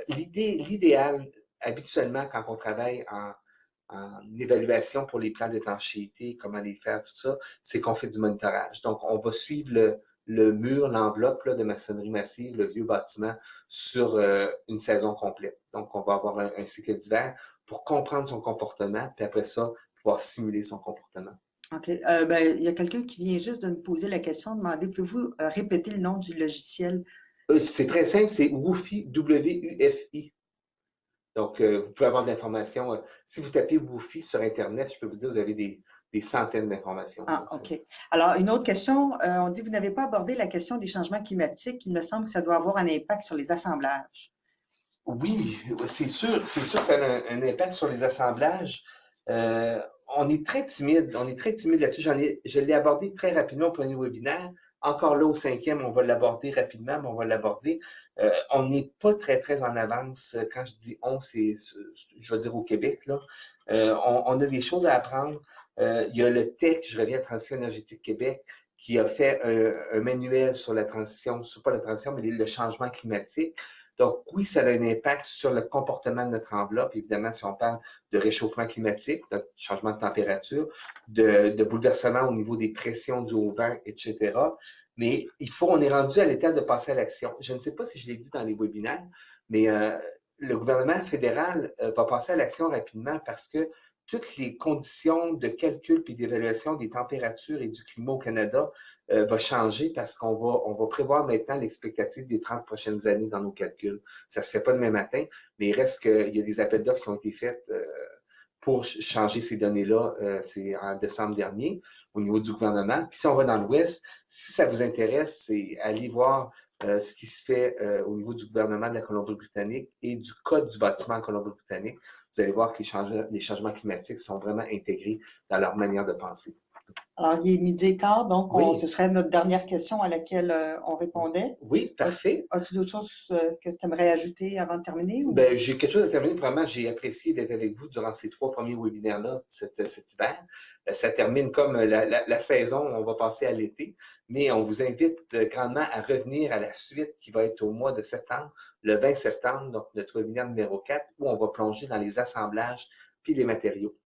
[SPEAKER 2] L'idéal, habituellement, quand on travaille en évaluation pour les plans d'étanchéité, comment les faire, tout ça, c'est qu'on fait du monitorage. Donc, on va suivre le mur, l'enveloppe de maçonnerie massive, le vieux bâtiment, sur une saison complète. Donc, on va avoir un cycle d'hiver pour comprendre son comportement, puis après ça, pouvoir simuler son comportement.
[SPEAKER 4] OK. Ben, il y a quelqu'un qui vient juste de me poser la question, demander, pouvez-vous répéter le nom du logiciel?
[SPEAKER 2] C'est très simple, c'est Woofy, W-U-F-I. Donc, vous pouvez avoir de l'information. Si vous tapez Woofy sur Internet, je peux vous dire, vous avez des centaines d'informations.
[SPEAKER 4] Ah, OK. Alors, une autre question, on dit, vous n'avez pas abordé la question des changements climatiques. Il me semble que ça doit avoir un impact sur les assemblages.
[SPEAKER 2] Oui, c'est sûr que ça a un impact sur les assemblages. On est très timide là-dessus. Je l'ai abordé très rapidement au premier webinaire. Encore là, au 5e, on va l'aborder rapidement, mais on va l'aborder. On n'est pas très, très en avance. Quand je dis on, je veux dire au Québec, là. On a des choses à apprendre. Il y a le TEC, je reviens à Transition énergétique Québec, qui a fait un manuel sur la transition, pas la transition, mais le changement climatique. Donc, oui, ça a un impact sur le comportement de notre enveloppe. Évidemment, si on parle de réchauffement climatique, de changement de température, de bouleversement au niveau des pressions dues au vent, etc. Mais on est rendu à l'état de passer à l'action. Je ne sais pas si je l'ai dit dans les webinaires, mais le gouvernement fédéral va passer à l'action rapidement parce que toutes les conditions de calcul et d'évaluation des températures et du climat au Canada va changer parce qu'on va prévoir maintenant l'expectative des 30 prochaines années dans nos calculs. Ça ne se fait pas demain matin, mais il reste qu'il y a des appels d'offres qui ont été faits pour changer ces données-là. C'est en décembre dernier au niveau du gouvernement. Puis si on va dans l'Ouest, si ça vous intéresse, c'est aller voir ce qui se fait au niveau du gouvernement de la Colombie-Britannique et du Code du bâtiment en Colombie-Britannique. Vous allez voir que les changements climatiques sont vraiment intégrés dans leur manière de penser.
[SPEAKER 4] Alors, il est 12h15, donc
[SPEAKER 2] Oui.
[SPEAKER 4] ce serait notre dernière question à laquelle on répondait.
[SPEAKER 2] Oui, parfait.
[SPEAKER 4] As-tu d'autres choses que tu aimerais ajouter avant de terminer? Ou...
[SPEAKER 2] Ben, j'ai quelque chose à terminer. Vraiment, j'ai apprécié d'être avec vous durant ces 3 premiers webinaires-là cet hiver. Ça termine comme la saison, on va passer à l'été, mais on vous invite grandement à revenir à la suite qui va être au mois de septembre, le 20 septembre, donc notre webinaire numéro 4, où on va plonger dans les assemblages puis les matériaux.